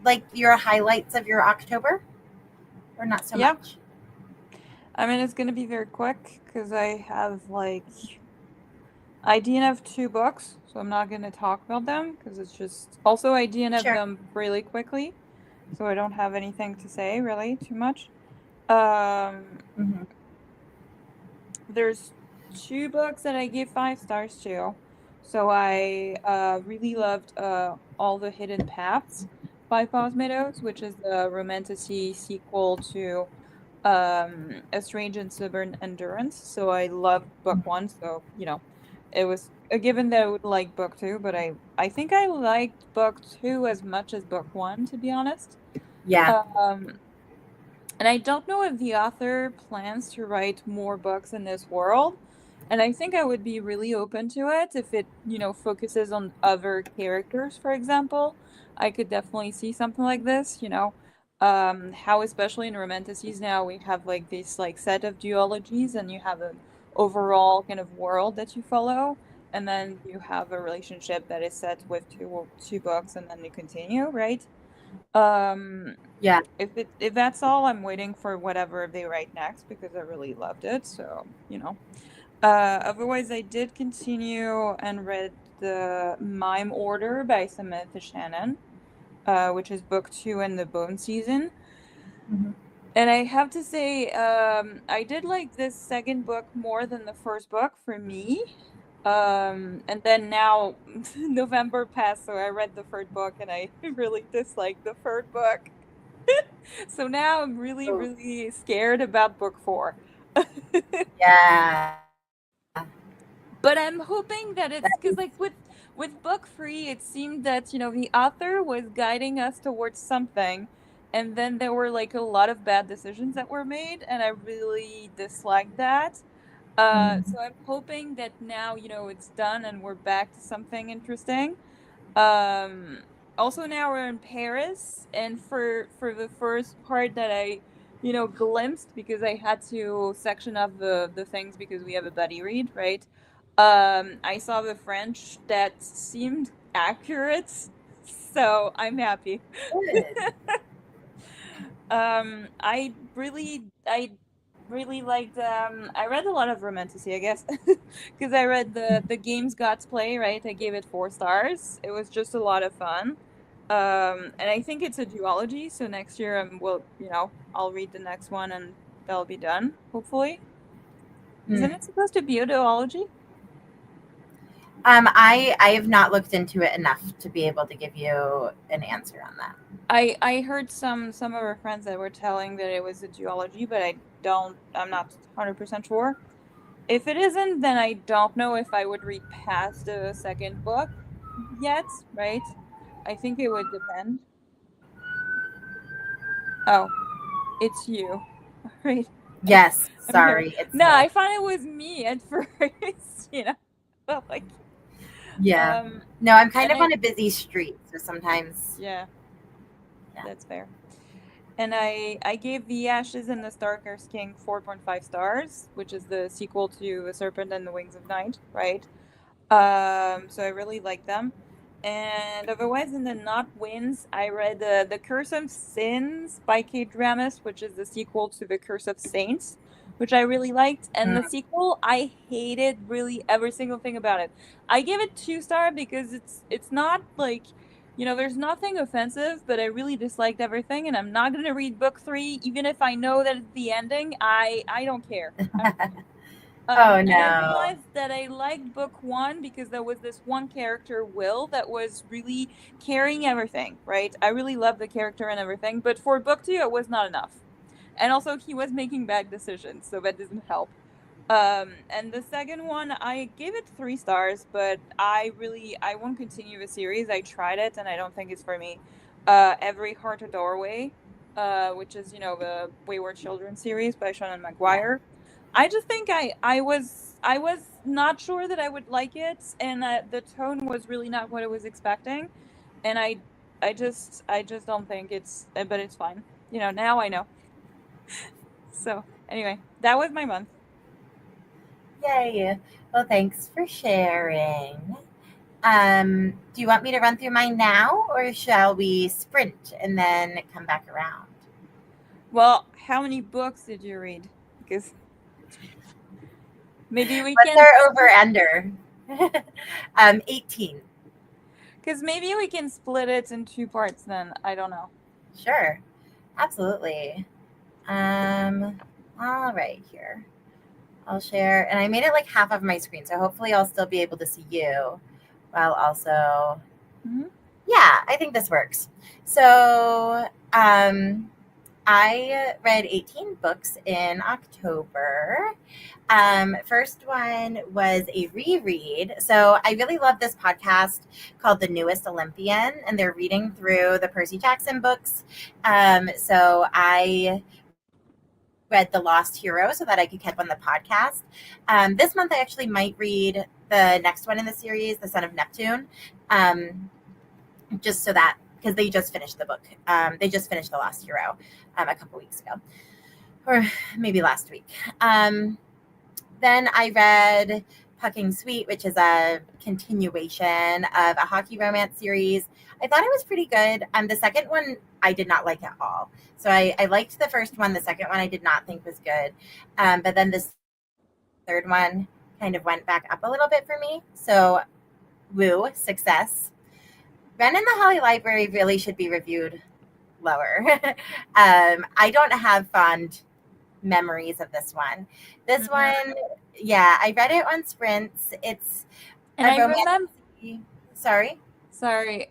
[SPEAKER 1] like your highlights of your October, or not so
[SPEAKER 2] Yeah.
[SPEAKER 1] much?
[SPEAKER 2] I mean, it's gonna be very quick because I have I DNF 2 books, so I'm not gonna talk about them because it's just also I DNF
[SPEAKER 1] Sure.
[SPEAKER 2] them really quickly, so I don't have anything to say really too much. Um,
[SPEAKER 1] Hmm.
[SPEAKER 2] there's 2 books that I gave 5 stars to. So I really loved All the Hidden Paths by Pause Meadows, which is the romantasy sequel to A Strange and Stubborn Endurance. So I loved book 1, so it was a given that I would like book 2, but I think I liked book 2 as much as book 1, to be honest.
[SPEAKER 1] Yeah.
[SPEAKER 2] Um and I don't know if the author plans to write more books in this world. And I think I would be really open to it if it, focuses on other characters, for example. I could definitely see something like this, how especially in romanticities now we have like this like set of duologies and you have an overall kind of world that you follow and then you have a relationship that is set with two books and then you continue, right?
[SPEAKER 1] Yeah.
[SPEAKER 2] If that's all, I'm waiting for whatever they write next because I really loved it. So, otherwise, I did continue and read the Mime Order by Samantha Shannon, which is book 2 in the Bone season.
[SPEAKER 1] Mm-hmm.
[SPEAKER 2] And I have to say, I did like this second book more than the first book for me. And then now November passed, so I read the third book and I really disliked the third book. So now I'm really,
[SPEAKER 1] Oh,
[SPEAKER 2] really scared about book 4.
[SPEAKER 1] yeah.
[SPEAKER 2] But I'm hoping that
[SPEAKER 1] That
[SPEAKER 2] it's because,
[SPEAKER 1] is
[SPEAKER 2] like, with book 3, it seemed that the author was guiding us towards something, and then there were like a lot of bad decisions that were made, and I really disliked that. So I'm hoping that now it's done and we're back to something interesting. Um, Also now we're in Paris, and for the first part that I glimpsed because I had to section up the things because we have a buddy read, right? I saw the French that seemed accurate, so I'm happy.
[SPEAKER 1] good.
[SPEAKER 2] I really liked I read a lot of romantasy, I guess, because I read the games God's Play, right? I gave it 4 stars. It was just a lot of fun. And I think it's a duology, so next year I'll read the next one and that'll be done, hopefully. Isn't
[SPEAKER 1] Mm.
[SPEAKER 2] it supposed to be a duology?
[SPEAKER 1] I have not looked into it enough to be able to give you an answer on that.
[SPEAKER 2] I heard some of our friends that were telling that it was a duology, but I'm not 100% sure. If it isn't, then I don't know if I would read past the second book yet, right? I think it would depend. Oh, it's you. Right.
[SPEAKER 1] Yes,
[SPEAKER 2] I'm here.
[SPEAKER 1] sorry, it's
[SPEAKER 2] No,
[SPEAKER 1] me.
[SPEAKER 2] I thought it was me at first, But like
[SPEAKER 1] Yeah.
[SPEAKER 2] um
[SPEAKER 1] No, I'm kind
[SPEAKER 2] and
[SPEAKER 1] of on
[SPEAKER 2] I
[SPEAKER 1] a busy street, so sometimes,
[SPEAKER 2] yeah,
[SPEAKER 1] yeah.
[SPEAKER 2] that's fair. And I gave The Ashes and the Starker's King 4.5 stars, which is the sequel to The Serpent and the Wings of Night, right? So I really like them. And otherwise, in the not wins, I read The Curse of Sins by Kate Dramis, which is the sequel to The Curse of Saints, which I really liked. And the
[SPEAKER 1] Mm.
[SPEAKER 2] sequel, I hated really every single thing about it. I give it 2 star because it's not like there's nothing offensive, but I really disliked everything, and I'm not gonna read book 3, even if I know that it's the ending. I don't care. I don't care.
[SPEAKER 1] Oh
[SPEAKER 2] And I
[SPEAKER 1] no.
[SPEAKER 2] realized that I liked book 1 because there was this one character, Will, that was really carrying everything, right? I really loved the character and everything, but for book 2, it was not enough. And also, he was making bad decisions, so that doesn't help. And the second one, I gave it 3 stars, but I won't continue the series. I tried it, and I don't think it's for me. Every Heart a Doorway, which is the Wayward Children series by Shannon
[SPEAKER 1] Yeah.
[SPEAKER 2] Maguire. I just think I was not sure that I would like it, and the tone was really not what I was expecting, and I just don't think but it's fine. Now I know. So anyway, that was my month.
[SPEAKER 1] Yay. Well, thanks for sharing. Do you want me to run through mine now, or shall we sprint and then come back around?
[SPEAKER 2] Well, how many books did you read? Because maybe we
[SPEAKER 1] What's
[SPEAKER 2] can,
[SPEAKER 1] our over under? 18.
[SPEAKER 2] because maybe we can split it in 2 parts. Then I don't know.
[SPEAKER 1] Sure. Absolutely. Um, all right, here. I'll share, and I made it like half of my screen, so hopefully I'll still be able to see you while also,
[SPEAKER 2] Hmm.
[SPEAKER 1] yeah, I think this works. So, I read 18 books in October. First one was a reread. So I really love this podcast called The Newest Olympian, and they're reading through the Percy Jackson books. So I read The Lost Hero so that I could catch up on the podcast. This month I actually might read the next one in the series, The Son of Neptune, just so that because they just finished the book. They just finished The Lost Hero a couple weeks ago, or maybe last week. Then I read Pucking Sweet, which is a continuation of a hockey romance series. I thought it was pretty good. The second one I did not like at all. So I liked the first one. The second one I did not think was good. But then this third one kind of went back up a little bit for me. So woo, success. Ren and the Holly Library really should be reviewed lower. I don't have fond memories of this one. This one, yeah, I read it on sprints. It's
[SPEAKER 2] And I remember.
[SPEAKER 1] Sorry.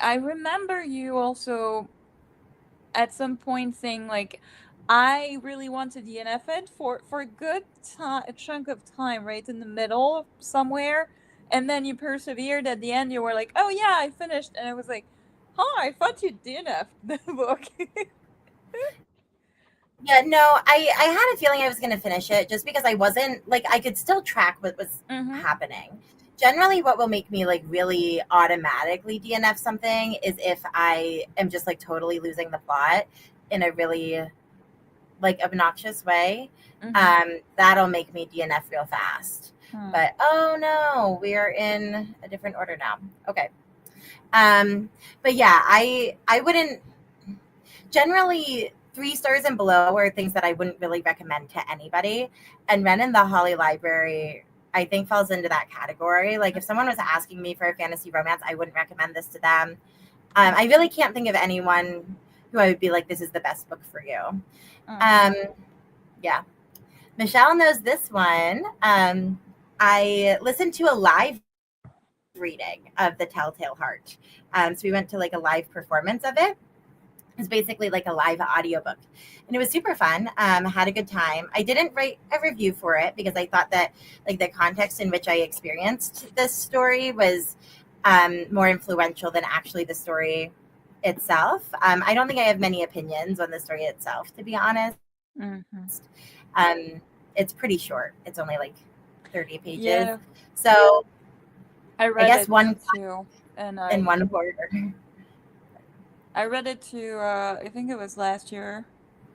[SPEAKER 2] I remember you also at some point saying like, I really want to DNF it for a good a chunk of time, right in the middle somewhere, and then you persevered at the end. You were like, oh yeah, I finished, and I was like, huh, I thought you DNF'd the book.
[SPEAKER 1] Yeah, no, I had a feeling I was going to finish it just because I wasn't like I could still track what was happening. Generally, what will make me like really automatically DNF something is if I am just like totally losing the plot in a really like obnoxious way. That'll make me DNF real fast. But oh no, we are in a different order now. Okay. But yeah, I wouldn't generally 3 stars and below are things that I wouldn't really recommend to anybody. And Ren and the Holly Library, I think, falls into that category. Like if someone was asking me for a fantasy romance, I wouldn't recommend this to them. I really can't think of anyone who I would be like, this is the best book for you. Yeah. Michelle knows this one. I listened to a live reading of The Telltale Heart. So we went to like a live performance of it. It's basically like a live audiobook. And it was super fun. Had a good time. I didn't write a review for it because I thought that like the context in which I experienced this story was more influential than actually the story itself. I don't think I have many opinions on the story itself, to be honest. It's pretty short. It's only like 30 pages. Yeah. So
[SPEAKER 2] I guess it
[SPEAKER 1] one
[SPEAKER 2] too, and
[SPEAKER 1] in one order.
[SPEAKER 2] I read it too. I think it was last year,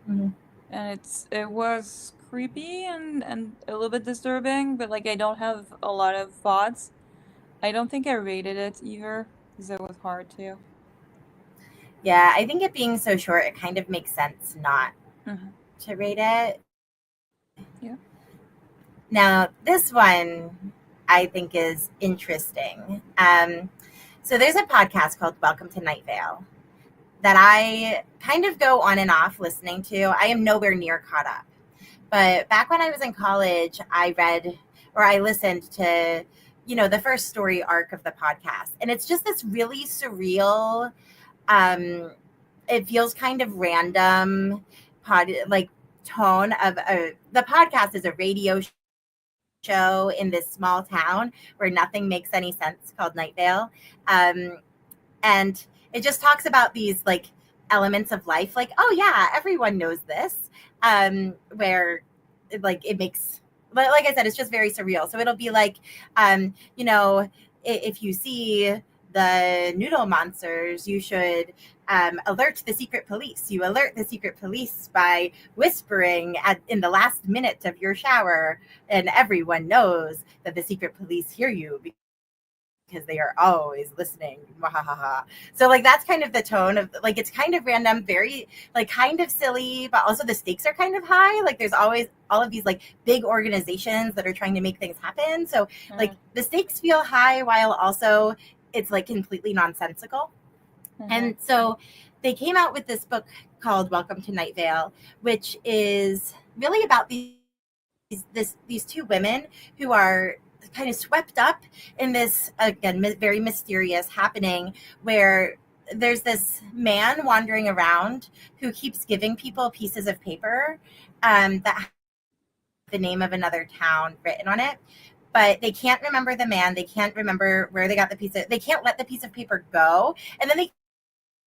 [SPEAKER 2] and it was creepy and a little bit disturbing. But like, I don't have a lot of thoughts. I don't think I rated it either because it was hard to.
[SPEAKER 1] Yeah, I think it being so short, it kind of makes sense not to rate it.
[SPEAKER 2] Yeah.
[SPEAKER 1] Now, this one I think is interesting. So there's a podcast called Welcome to Night Vale that I kind of go on and off listening to. I am nowhere near caught up. But back when I was in college, I read or I listened to, the first story arc of the podcast. And it's just this really surreal, it feels kind of random tone of the podcast is a radio show in this small town where nothing makes any sense called Night Vale. And it just talks about these like elements of life, like, oh yeah, everyone knows this, where like it makes, like I said, it's just very surreal. So it'll be like, if you see the noodle monsters, you should alert the secret police. You alert the secret police by whispering in the last minute of your shower, and everyone knows that the secret police hear you because they are always listening. So like that's kind of the tone of like, it's kind of random, very like kind of silly, but also the stakes are kind of high. Like there's always all of these like big organizations that are trying to make things happen. So like the stakes feel high while also it's like completely nonsensical. And so they came out with this book called Welcome to Night Vale, which is really about these two women who are kind of swept up in this, again, very mysterious happening where there's this man wandering around who keeps giving people pieces of paper that have the name of another town written on it. But they can't remember the man. They can't remember where they got the they can't let the piece of paper go. And then they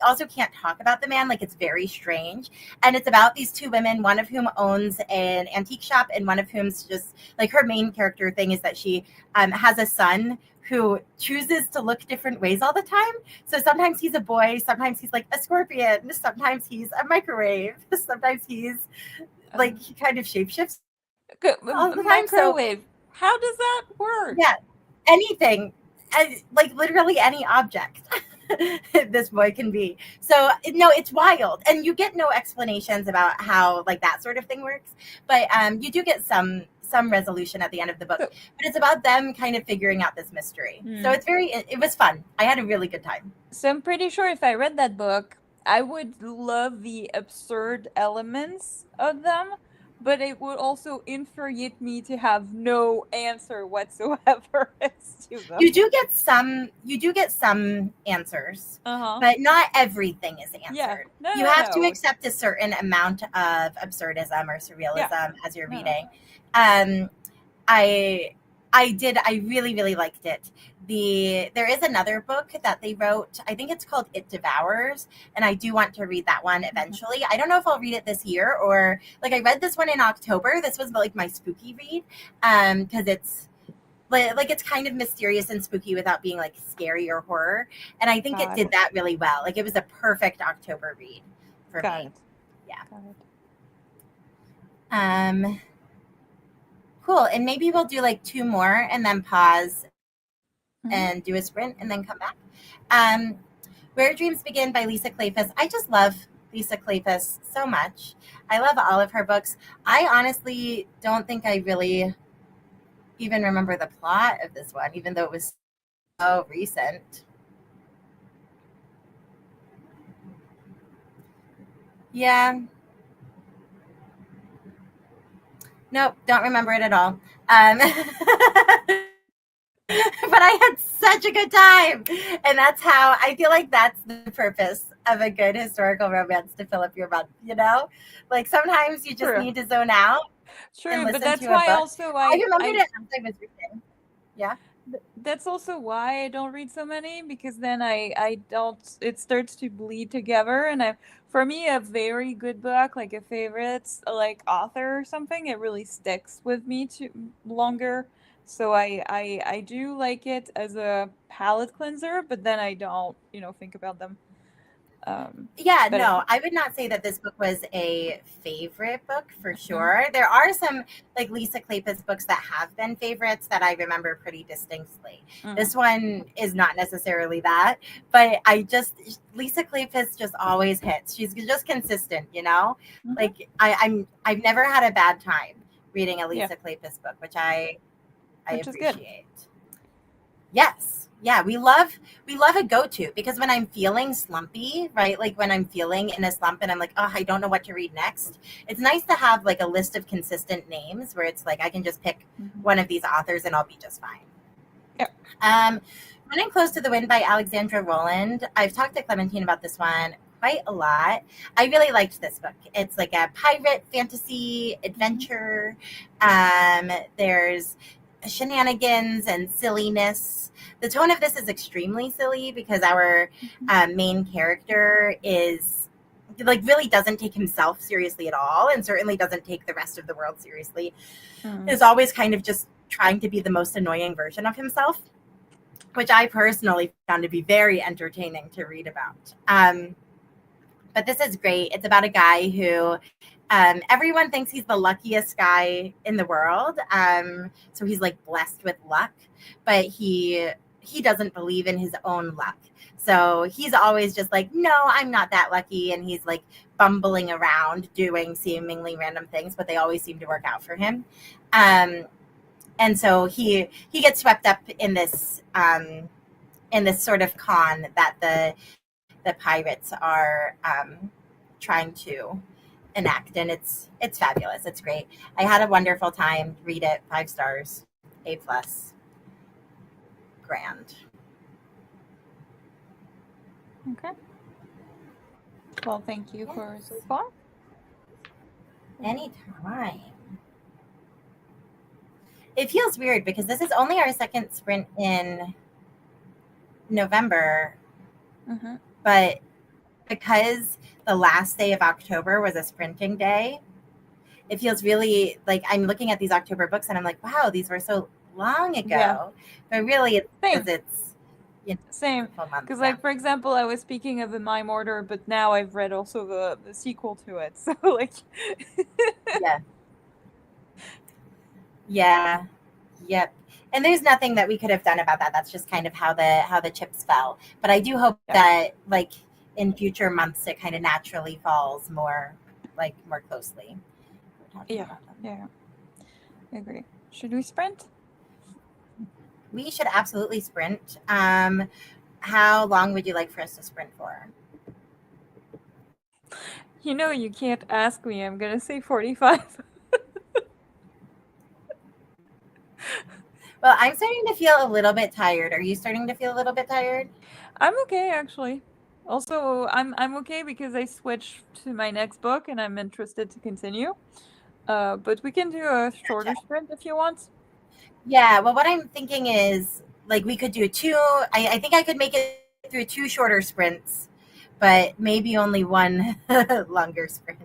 [SPEAKER 1] also can't talk about the man. Like it's very strange. And it's about these two women, one of whom owns an antique shop and one of whom's just like her main character thing is that she has a son who chooses to look different ways all the time. So sometimes he's a boy, sometimes he's like a scorpion, sometimes he's a microwave, sometimes he's like he kind of shapeshifts
[SPEAKER 2] all the time. Microwave. So, how does that work?
[SPEAKER 1] Yeah. anything, like literally any object. This boy can be. So no, it's wild, and you get no explanations about how like that sort of thing works, but you do get some resolution at the end of the book.
[SPEAKER 2] So,
[SPEAKER 1] But it's about them kind of figuring out this mystery. So it's it was fun. I had a really good time.
[SPEAKER 2] so I'm pretty sure if I read that book, I would love the absurd elements of them, but it would also infuriate me to have no answer whatsoever as to them.
[SPEAKER 1] You do get some answers,
[SPEAKER 2] Uh-huh.
[SPEAKER 1] but not everything is
[SPEAKER 2] Yeah.
[SPEAKER 1] answered.
[SPEAKER 2] No,
[SPEAKER 1] You
[SPEAKER 2] no,
[SPEAKER 1] have to
[SPEAKER 2] no.
[SPEAKER 1] accept a certain amount of absurdism or
[SPEAKER 2] Yeah.
[SPEAKER 1] surrealism as you're
[SPEAKER 2] No, no.
[SPEAKER 1] reading. Um, I I really liked it. There is another book that they wrote. I think it's called It Devours, and I do want to read that one eventually. I don't know if I'll read it this year, or like I read this one in October. This was like my spooky read, because it's like it's kind of mysterious and spooky without being like scary or horror, and I think it
[SPEAKER 2] Got
[SPEAKER 1] did
[SPEAKER 2] it.
[SPEAKER 1] that really well. Like it was a perfect October read for
[SPEAKER 2] Got
[SPEAKER 1] me.
[SPEAKER 2] it.
[SPEAKER 1] Yeah.
[SPEAKER 2] Got it.
[SPEAKER 1] Cool. And maybe we'll do like two more and then pause
[SPEAKER 2] Mhm.
[SPEAKER 1] and do a sprint and then come back. Um, Where Dreams Begin by Lisa Kleypas. I just love Lisa Kleypas so much. I love all of her books. I honestly don't think I really even remember the plot of this one, even though it was so recent. Yeah. Nope, don't remember it at all. But I had such a good time. And that's how I feel like that's the purpose of a good historical romance, to fill up your month, you know? Like sometimes you just
[SPEAKER 2] True.
[SPEAKER 1] need to zone out and
[SPEAKER 2] True, but
[SPEAKER 1] listen
[SPEAKER 2] that's
[SPEAKER 1] to a
[SPEAKER 2] why
[SPEAKER 1] book.
[SPEAKER 2] also
[SPEAKER 1] I remembered
[SPEAKER 2] I
[SPEAKER 1] it as I was reading. Yeah.
[SPEAKER 2] that's also why I don't read so many, because then I don't, it starts to bleed together, and I, for me, a very good book, like a favorite like author or something, it really sticks with me to longer. So I do like it as a palate cleanser, but then I don't, think about them.
[SPEAKER 1] Yeah,
[SPEAKER 2] But
[SPEAKER 1] no, I would not say that this book was a favorite book for
[SPEAKER 2] mhm,
[SPEAKER 1] sure. There are some like Lisa Kleypas books that have been favorites that I remember pretty distinctly.
[SPEAKER 2] mhm,
[SPEAKER 1] This one is not necessarily that, but Lisa Kleypas just always hits. She's just consistent, you know?
[SPEAKER 2] mhm.
[SPEAKER 1] Like I've never had a bad time reading a
[SPEAKER 2] Yeah,
[SPEAKER 1] Lisa Kleypas book, which I
[SPEAKER 2] which is good.
[SPEAKER 1] appreciate. Yes. Yeah, we love a go-to because when I'm feeling slumpy, right? Like when I'm feeling in a slump and I'm like, "Oh, I don't know what to read next." It's nice to have like a list of consistent names where it's like I can just pick
[SPEAKER 2] Mhm.
[SPEAKER 1] one of these authors and I'll be just fine.
[SPEAKER 2] Yeah.
[SPEAKER 1] Um Running Close to the Wind by Alexandra Rowland. I've talked to Clementine about this one quite a lot. I really liked this book. It's like a pirate fantasy
[SPEAKER 2] Mhm.
[SPEAKER 1] adventure. There's shenanigans and silliness. The tone of this is extremely silly because our
[SPEAKER 2] Mhm.
[SPEAKER 1] main character is like really doesn't take himself seriously at all and certainly doesn't take the rest of the world seriously.
[SPEAKER 2] Mm.
[SPEAKER 1] Is always kind of just trying to be the most annoying version of himself, which I personally found to be very entertaining to read about. But this is great. It's about a guy who everyone thinks he's the luckiest guy in the world. So he's like blessed with luck, but he doesn't believe in his own luck. So he's always just like, no, I'm not that lucky. And he's like bumbling around doing seemingly random things, but they always seem to work out for him. Um, and so he gets swept up in this sort of con that the pirates are trying to enact, and it's fabulous. It's great. I had a wonderful time. Read it. 5 stars. A+. Grand.
[SPEAKER 2] Okay. Well, thank you for so
[SPEAKER 1] Yes.
[SPEAKER 2] far.
[SPEAKER 1] Anytime. It feels weird because this is only our second sprint in November,
[SPEAKER 2] Mm-hmm.
[SPEAKER 1] but because the last day of October was a sprinting day, it feels really like I'm looking at these October books and I'm like, wow, these were so long
[SPEAKER 2] Yeah.
[SPEAKER 1] ago. But really, it's
[SPEAKER 2] Same.
[SPEAKER 1] because it's
[SPEAKER 2] Same.
[SPEAKER 1] full month.
[SPEAKER 2] Because,
[SPEAKER 1] Yeah.
[SPEAKER 2] like, for example, I was speaking of In Mime Order, but now I've read also the sequel to it. So, like,
[SPEAKER 1] Yeah. Yeah. Yep. And there's nothing that we could have done about that. That's just kind of how the chips fell. But I do hope
[SPEAKER 2] Yeah.
[SPEAKER 1] that like in future months it kind of naturally falls more closely. We're talking
[SPEAKER 2] Yeah.
[SPEAKER 1] about them.
[SPEAKER 2] Yeah. I agree. Should we sprint?
[SPEAKER 1] We should absolutely sprint. How long would you like for us to sprint for?
[SPEAKER 2] You know, you can't ask me. I'm gonna say 45.
[SPEAKER 1] Well, I'm starting to feel a little bit tired. Are you starting to feel a little bit tired?
[SPEAKER 2] I'm okay, actually. Also, I'm okay because I switched to my next book and I'm interested to continue. But we can do a
[SPEAKER 1] Gotcha.
[SPEAKER 2] shorter sprint if you want.
[SPEAKER 1] Yeah, well, what I'm thinking is like we could do two. I think I could make it through two shorter sprints, but maybe only one longer sprint.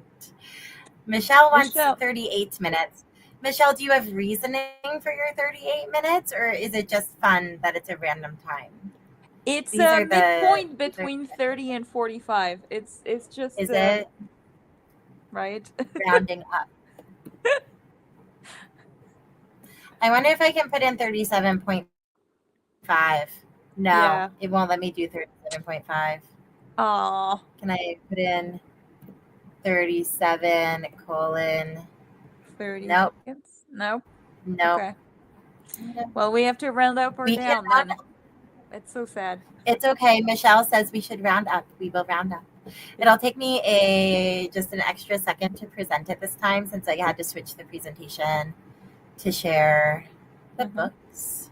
[SPEAKER 1] Michelle wants
[SPEAKER 2] Michelle,
[SPEAKER 1] 38 minutes. Michelle, do you have reasoning for your 38 minutes, or is it just fun that it's a random time?
[SPEAKER 2] it's
[SPEAKER 1] These
[SPEAKER 2] a
[SPEAKER 1] are the.
[SPEAKER 2] midpoint
[SPEAKER 1] These are.
[SPEAKER 2] between 30 and 45. It's just
[SPEAKER 1] Is it
[SPEAKER 2] right.
[SPEAKER 1] rounding up? I wonder if I can put in 37.5. No,
[SPEAKER 2] Yeah.
[SPEAKER 1] it won't let me do 37.5.
[SPEAKER 2] Aw,
[SPEAKER 1] Can I put in 37 colon?
[SPEAKER 2] 30
[SPEAKER 1] Nope.
[SPEAKER 2] seconds. Nope.
[SPEAKER 1] Nope.
[SPEAKER 2] Okay. Well, we have to round up or
[SPEAKER 1] We can
[SPEAKER 2] down
[SPEAKER 1] round
[SPEAKER 2] then.
[SPEAKER 1] up.
[SPEAKER 2] It's so sad.
[SPEAKER 1] It's okay. Michelle says we should round up. We will round up.
[SPEAKER 2] Yeah.
[SPEAKER 1] It'll take me just an extra second to present it this time since I had to switch the presentation to share the
[SPEAKER 2] Mhm.
[SPEAKER 1] books.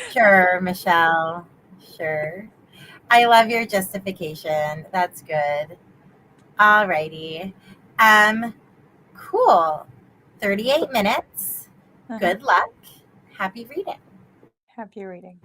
[SPEAKER 1] Sure, Michelle. Sure. I love your justification. That's good. Alrighty. Um, cool. 38 minutes.
[SPEAKER 2] Uh-huh.
[SPEAKER 1] Good luck. Happy reading.
[SPEAKER 2] Happy reading.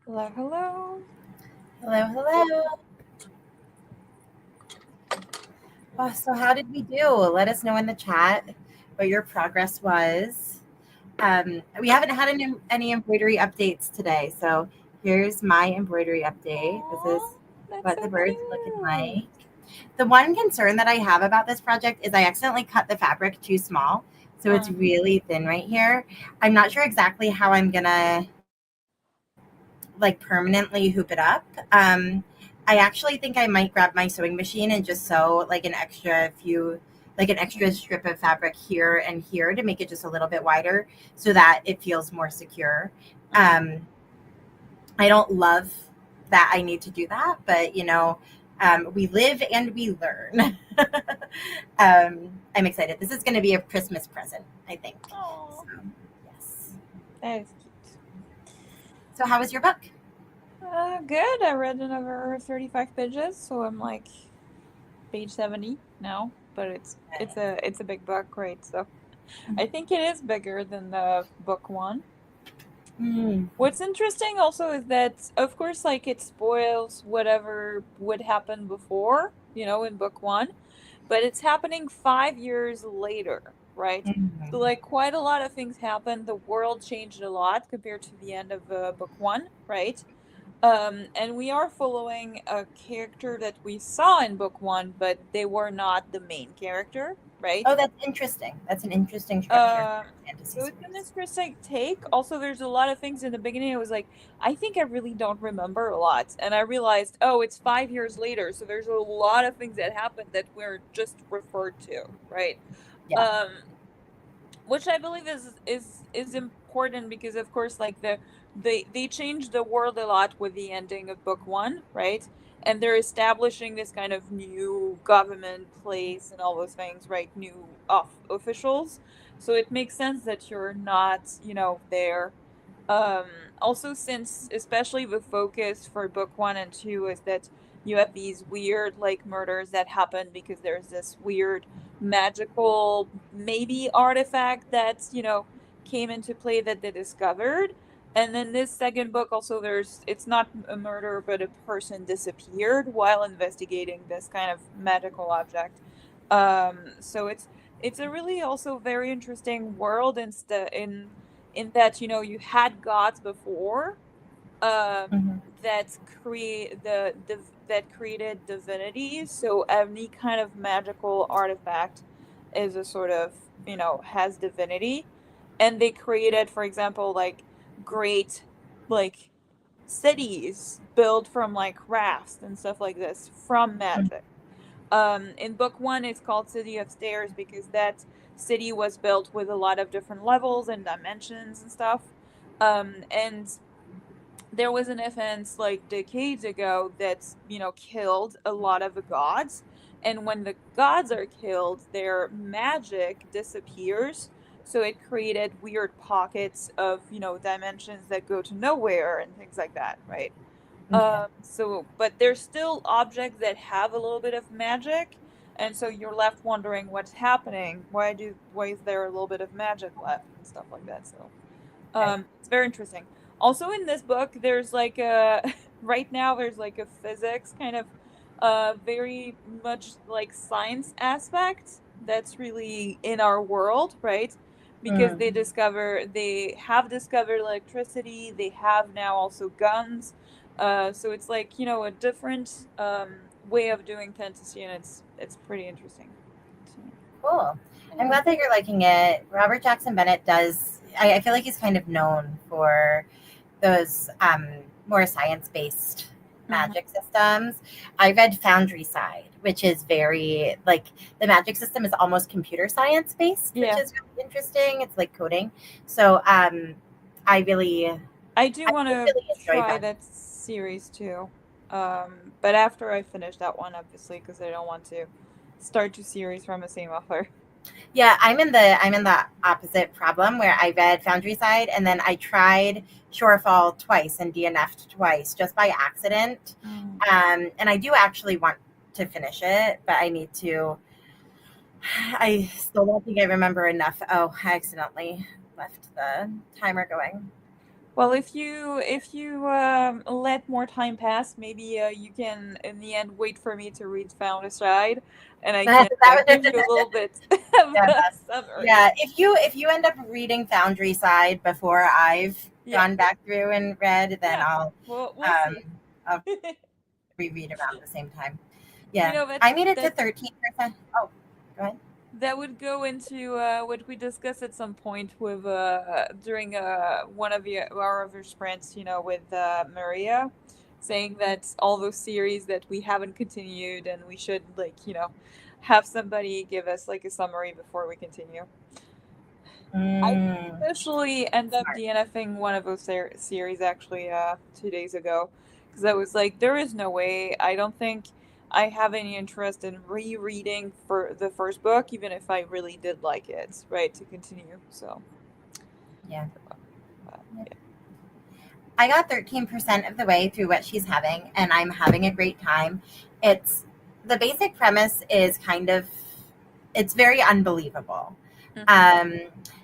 [SPEAKER 2] Hello, hello.
[SPEAKER 1] Hello, hello. Oh, so how did we do? Let us know in the chat what your progress was. We haven't had any embroidery updates today, so here's my embroidery update. This is
[SPEAKER 2] Aww, that's
[SPEAKER 1] what
[SPEAKER 2] so
[SPEAKER 1] the bird's looking
[SPEAKER 2] cute.
[SPEAKER 1] like. The one concern that I have about this project is I accidentally cut the fabric too small, so it's really thin right here. I'm not sure exactly how I'm gonna like permanently hoop it up. I actually think I might grab my sewing machine and just sew like an extra strip of fabric here and here to make it just a little bit wider so that it feels more secure. Um, I don't love that I need to do that, but we live and we learn. I'm excited. This is going to be a Christmas present, I think.
[SPEAKER 2] Aww,
[SPEAKER 1] So, yes.
[SPEAKER 2] that is cute.
[SPEAKER 1] So, how was your book?
[SPEAKER 2] Good. I read another 35 pages, so I'm like page 70 now. But it's a big book, right? So I think it is bigger than the book one.
[SPEAKER 1] Mm.
[SPEAKER 2] What's interesting also is that, of course, like it spoils whatever would happen before, in book one, but it's happening 5 years later, right? So,
[SPEAKER 1] Mhm.
[SPEAKER 2] like, quite a lot of things happened. The world changed a lot compared to the end of book one, right? And we are following a character that we saw in book one, but they were not the main character, right?
[SPEAKER 1] Oh, that's interesting. That's an interesting structure
[SPEAKER 2] Uh,
[SPEAKER 1] for a fantasy
[SPEAKER 2] so it's an
[SPEAKER 1] series.
[SPEAKER 2] interesting take. Also, there's a lot of things in the beginning. I was like, I think I really don't remember a lot, and I realized, oh, it's 5 years later, so there's a lot of things that happened that we're just referred to, right?
[SPEAKER 1] Yeah.
[SPEAKER 2] Um, which I believe is important because, of course, like they changed the world a lot with the ending of book one, right? And they're establishing this kind of new government place and all those things, right? New officials. So it makes sense that you're not, there. Um, Also, since especially the focus for book one and two is that you have these weird like murders that happen because there's this weird magical maybe artifact that's came into play that they discovered. And then this second book also, it's not a murder but a person disappeared while investigating this kind of magical object. So it's a really also very interesting world in that you had gods before, um
[SPEAKER 1] Hmm.
[SPEAKER 2] that create that created divinities. So any kind of magical artifact is a sort of has divinity. And they created, for example, like great like cities built from like rafts and stuff like this from magic. In book one, it's called City of Stairs because that city was built with a lot of different levels and dimensions and stuff. And there was an event like decades ago that killed a lot of the gods. And when the gods are killed, their magic disappears. So it created weird pockets of dimensions that go to nowhere and things like that, right?
[SPEAKER 1] Okay.
[SPEAKER 2] But there's still objects that have a little bit of magic, and so you're left wondering what's happening. Why is there a little bit of magic left and stuff like that? So,
[SPEAKER 1] Okay.
[SPEAKER 2] it's very interesting. Also, in this book, there's like a right now there's like a physics kind of very much like science aspect that's really in our world, right? Because
[SPEAKER 1] Mm.
[SPEAKER 2] they have discovered electricity, they have now also guns. So it's like a different way of doing fantasy, and it's pretty interesting. So,
[SPEAKER 1] Cool. I'm
[SPEAKER 2] yeah.
[SPEAKER 1] glad that you're liking it. Robert Jackson Bennett does. I feel like he's kind of known for those more science based
[SPEAKER 2] Mhm.
[SPEAKER 1] magic systems. I read Foundry Side, which is very like the magic system is almost computer science based, which
[SPEAKER 2] Yeah.
[SPEAKER 1] is really interesting. It's like coding. So I really,
[SPEAKER 2] I do
[SPEAKER 1] I
[SPEAKER 2] want
[SPEAKER 1] did
[SPEAKER 2] to
[SPEAKER 1] really enjoy
[SPEAKER 2] try
[SPEAKER 1] Foundry.
[SPEAKER 2] that series too. But after I finish that one, obviously, because I don't want to start two series from the same author.
[SPEAKER 1] Yeah, I'm in the opposite problem where I read Foundry Side and then I tried Shorefall twice and DNF'd twice just by accident.
[SPEAKER 2] Mm.
[SPEAKER 1] And I do actually want to finish it, but I need to. I still don't think I remember enough. Oh, I accidentally left the timer going.
[SPEAKER 2] Well, if you let more time pass, maybe you can in the end wait for me to read Foundercide, and I can
[SPEAKER 1] That
[SPEAKER 2] give
[SPEAKER 1] would,
[SPEAKER 2] you a little bit of
[SPEAKER 1] yeah,
[SPEAKER 2] a summary.
[SPEAKER 1] yeah. If you end up reading Foundry Side before I've
[SPEAKER 2] Yeah,
[SPEAKER 1] gone back through and read, then
[SPEAKER 2] yeah. We'll
[SPEAKER 1] um
[SPEAKER 2] see.
[SPEAKER 1] I'll reread around the same time.
[SPEAKER 2] You
[SPEAKER 1] Yeah,
[SPEAKER 2] know
[SPEAKER 1] I made it to
[SPEAKER 2] that
[SPEAKER 1] 13%. Oh, go ahead.
[SPEAKER 2] that would go into what we discussed at some point with during one of our other sprints, with Maria, saying that all those series that we haven't continued and we should have somebody give us like a summary before we continue. I
[SPEAKER 1] Mm,
[SPEAKER 2] especially end up
[SPEAKER 1] smart.
[SPEAKER 2] DNFing one of those series actually 2 days ago because I was like, there is no way. I don't think I have any interest in rereading for the first book, even if I really did like it, right, to continue. So,
[SPEAKER 1] Yeah.
[SPEAKER 2] yeah.
[SPEAKER 1] I got 13% of the way through what she's having, and I'm having a great time. It's the basic premise is kind of it's very unbelievable.
[SPEAKER 2] Mm-hmm.
[SPEAKER 1] Um,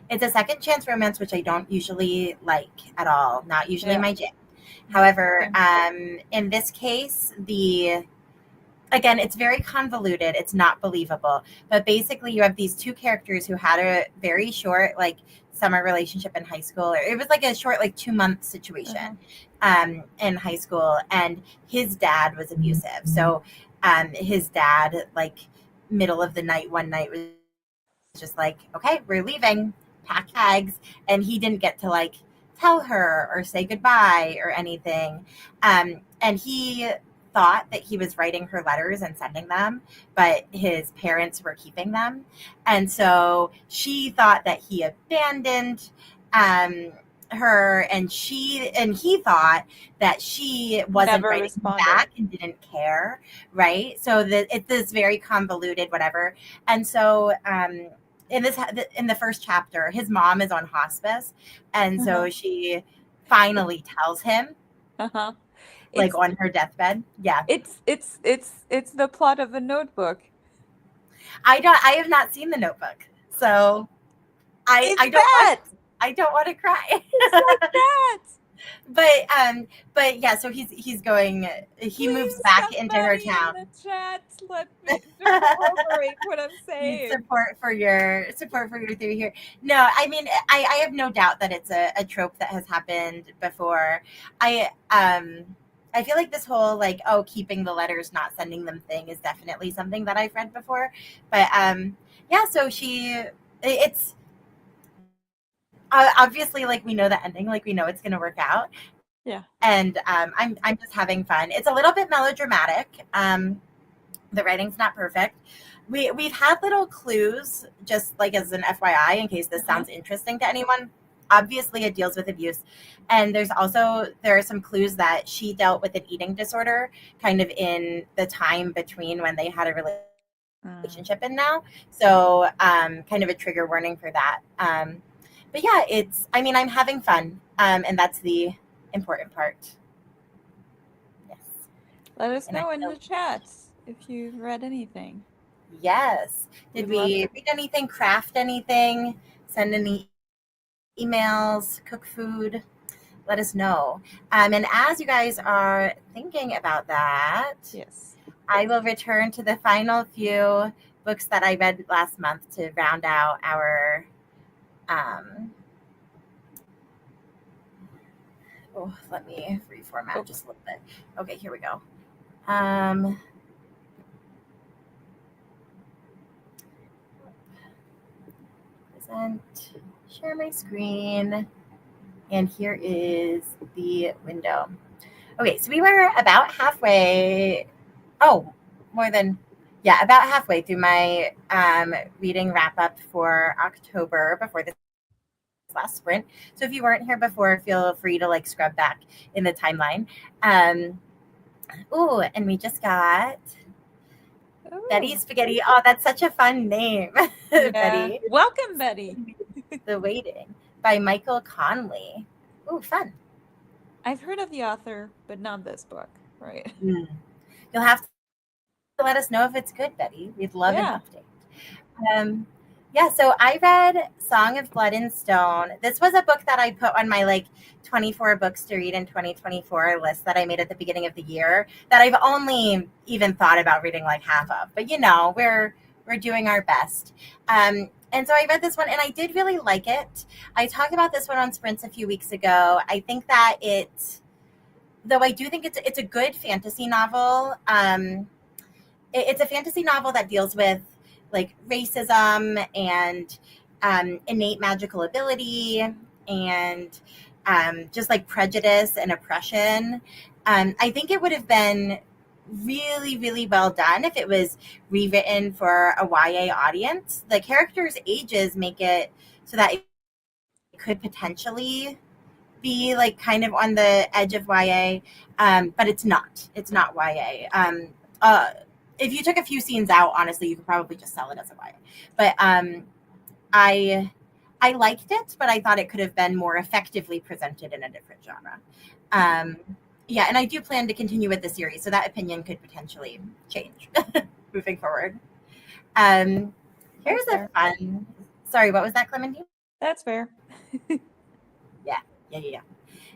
[SPEAKER 1] it's a second chance romance, which I don't usually like at all. Not usually
[SPEAKER 2] Yeah.
[SPEAKER 1] my jam.
[SPEAKER 2] Yeah.
[SPEAKER 1] However,
[SPEAKER 2] Same.
[SPEAKER 1] in this case, the again, it's very convoluted. It's not believable. But basically, you have these two characters who had a very short, like, summer relationship in high school. Or it was like a short, like, 2 month situation
[SPEAKER 2] Uh-huh.
[SPEAKER 1] in high school. And his dad was abusive. So his dad, like, middle of the night, one night was just like, okay, we're leaving, pack bags. And he didn't get to, like, tell her or say goodbye or anything. And he thought that he was writing her letters and sending them, but his parents were keeping them. And so she thought that he abandoned um, her, and he thought that she wasn't
[SPEAKER 2] Never
[SPEAKER 1] writing him
[SPEAKER 2] responded.
[SPEAKER 1] back and didn't care, right? So that it's this very convoluted whatever. And so in the first chapter, his mom is on hospice, and
[SPEAKER 2] Uh-huh.
[SPEAKER 1] so she finally tells him,
[SPEAKER 2] Uh-huh.
[SPEAKER 1] like,
[SPEAKER 2] It's
[SPEAKER 1] on her deathbed. Yeah,
[SPEAKER 2] it's the plot of a notebook.
[SPEAKER 1] I have not seen The Notebook, so
[SPEAKER 2] It's
[SPEAKER 1] I
[SPEAKER 2] that.
[SPEAKER 1] don't want to cry.
[SPEAKER 2] It's like that.
[SPEAKER 1] but but yeah, so he's going. He moves
[SPEAKER 2] Please,
[SPEAKER 1] back into her
[SPEAKER 2] somebody in
[SPEAKER 1] town.
[SPEAKER 2] the chat, let me corroborate what I'm
[SPEAKER 1] Need
[SPEAKER 2] saying.
[SPEAKER 1] support for your theory here. No, I mean, I have no doubt that it's a trope that has happened before. I feel like this whole, like, oh, keeping the letters, not sending them thing is definitely something that I've read before. But yeah, so it's obviously, like, we know the ending, like, we know it's going to work out,
[SPEAKER 2] Yeah.
[SPEAKER 1] and I'm just having fun. It's a little bit melodramatic. The writing's not perfect. We've had little clues, just like as an FYI, in case this
[SPEAKER 2] Uh-huh.
[SPEAKER 1] sounds interesting to anyone. Obviously, it deals with abuse, and there are some clues that she dealt with an eating disorder, kind of in the time between when they had a
[SPEAKER 2] Mm.
[SPEAKER 1] relationship and now. So, kind of a trigger warning for that. But yeah, I mean, I'm having fun, and that's the important part. Yes,
[SPEAKER 2] Let us
[SPEAKER 1] and I
[SPEAKER 2] know in
[SPEAKER 1] feel
[SPEAKER 2] the chat if you've read anything.
[SPEAKER 1] yes. Did
[SPEAKER 2] We'd love
[SPEAKER 1] we
[SPEAKER 2] to.
[SPEAKER 1] read anything, craft anything, send any emails, cook food? Let us know. And as you guys are thinking about that,
[SPEAKER 2] Yes.
[SPEAKER 1] I will return to the final few books that I read last month to round out our. Um, let me reformat
[SPEAKER 2] Oh,
[SPEAKER 1] just a little bit. Okay, here we go. Um, present, share my screen, and here is the window. Okay, so we were about halfway. Oh, more than, yeah, about halfway through my reading wrap up for October before this last sprint. So if you weren't here before, feel free to, like, scrub back in the timeline. Um, ooh, and we just got Betty
[SPEAKER 2] oh,
[SPEAKER 1] Spaghetti. Oh, that's such a fun name,
[SPEAKER 2] yeah.
[SPEAKER 1] Betty.
[SPEAKER 2] Welcome, Betty.
[SPEAKER 1] The Waiting by Michael Conley. Ooh, fun.
[SPEAKER 2] I've heard of the author, but not this book, right?
[SPEAKER 1] Mm. You'll have to let us know if it's good, Betty. We'd love an
[SPEAKER 2] Yeah.
[SPEAKER 1] update. Um, Yeah, so I read Song of Blood and Stone. This was a book that I put on my 24 books to read in 2024 list that I made at the beginning of the year that I've only even thought about reading like half of. But we're doing our best. And so I read this one and I did really like it. I talked about this one on Sprints a few weeks ago. I think that though I do think it's a good fantasy novel. It's a fantasy novel that deals with like racism and innate magical ability and just like prejudice and oppression. I think it would have been really, really well done if it was rewritten for a YA audience. The characters' ages make it so that it could potentially be like kind of on the edge of YA, but it's not. It's not YA. If you took a few scenes out, honestly, you could probably just sell it as a YA. But I I liked it, but I thought it could have been more effectively presented in a different genre. Um, yeah, and I do plan to continue with the series, so that opinion could potentially change moving forward. Um, here's
[SPEAKER 2] That's
[SPEAKER 1] a
[SPEAKER 2] fair.
[SPEAKER 1] fun. Sorry, what was that, Clementine?
[SPEAKER 2] That's fair.
[SPEAKER 1] Yeah, yeah.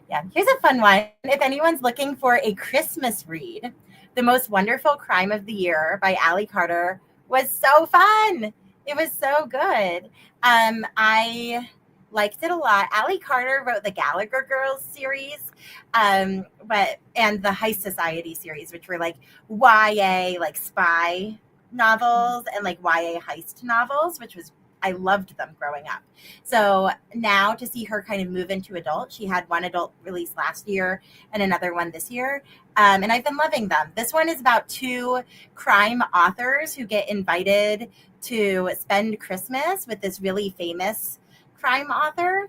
[SPEAKER 1] Yeah, here's a fun one. If anyone's looking for a Christmas read, The Most Wonderful Crime of the Year by Allie Carter was so fun. It was so good. I liked it a lot. Allie Carter wrote the Gallagher Girls series, and the Heist Society series, which were like YA, like spy novels and like YA heist novels, which was I loved them growing up. So now to see her kind of move into adult, she had one adult release last year and another one this year. And I've been loving them. This one is about two crime authors who get invited to spend Christmas with this really famous crime author,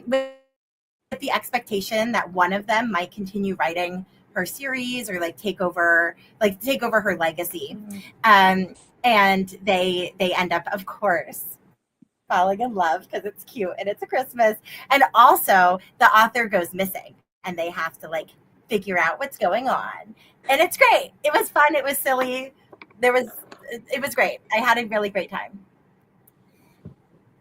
[SPEAKER 1] with the expectation that one of them might continue writing her series or take over her legacy. And they end up, of course, falling in love because it's cute and it's a Christmas. And also the author goes missing and they have to like figure out what's going on. And it's great. It was fun. It was silly. It was great. I had a really great time.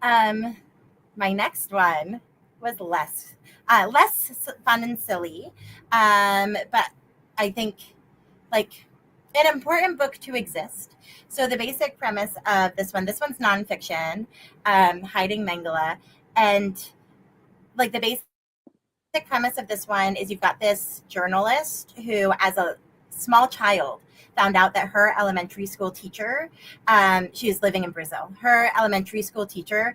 [SPEAKER 1] My next one was less fun and silly. But I think like an important book to exist. So the basic premise of this one's nonfiction, Hiding Mengele, and like the basic premise of this one is you've got this journalist who, as a small child, found out that her elementary school teacher, she's living in Brazil, her elementary school teacher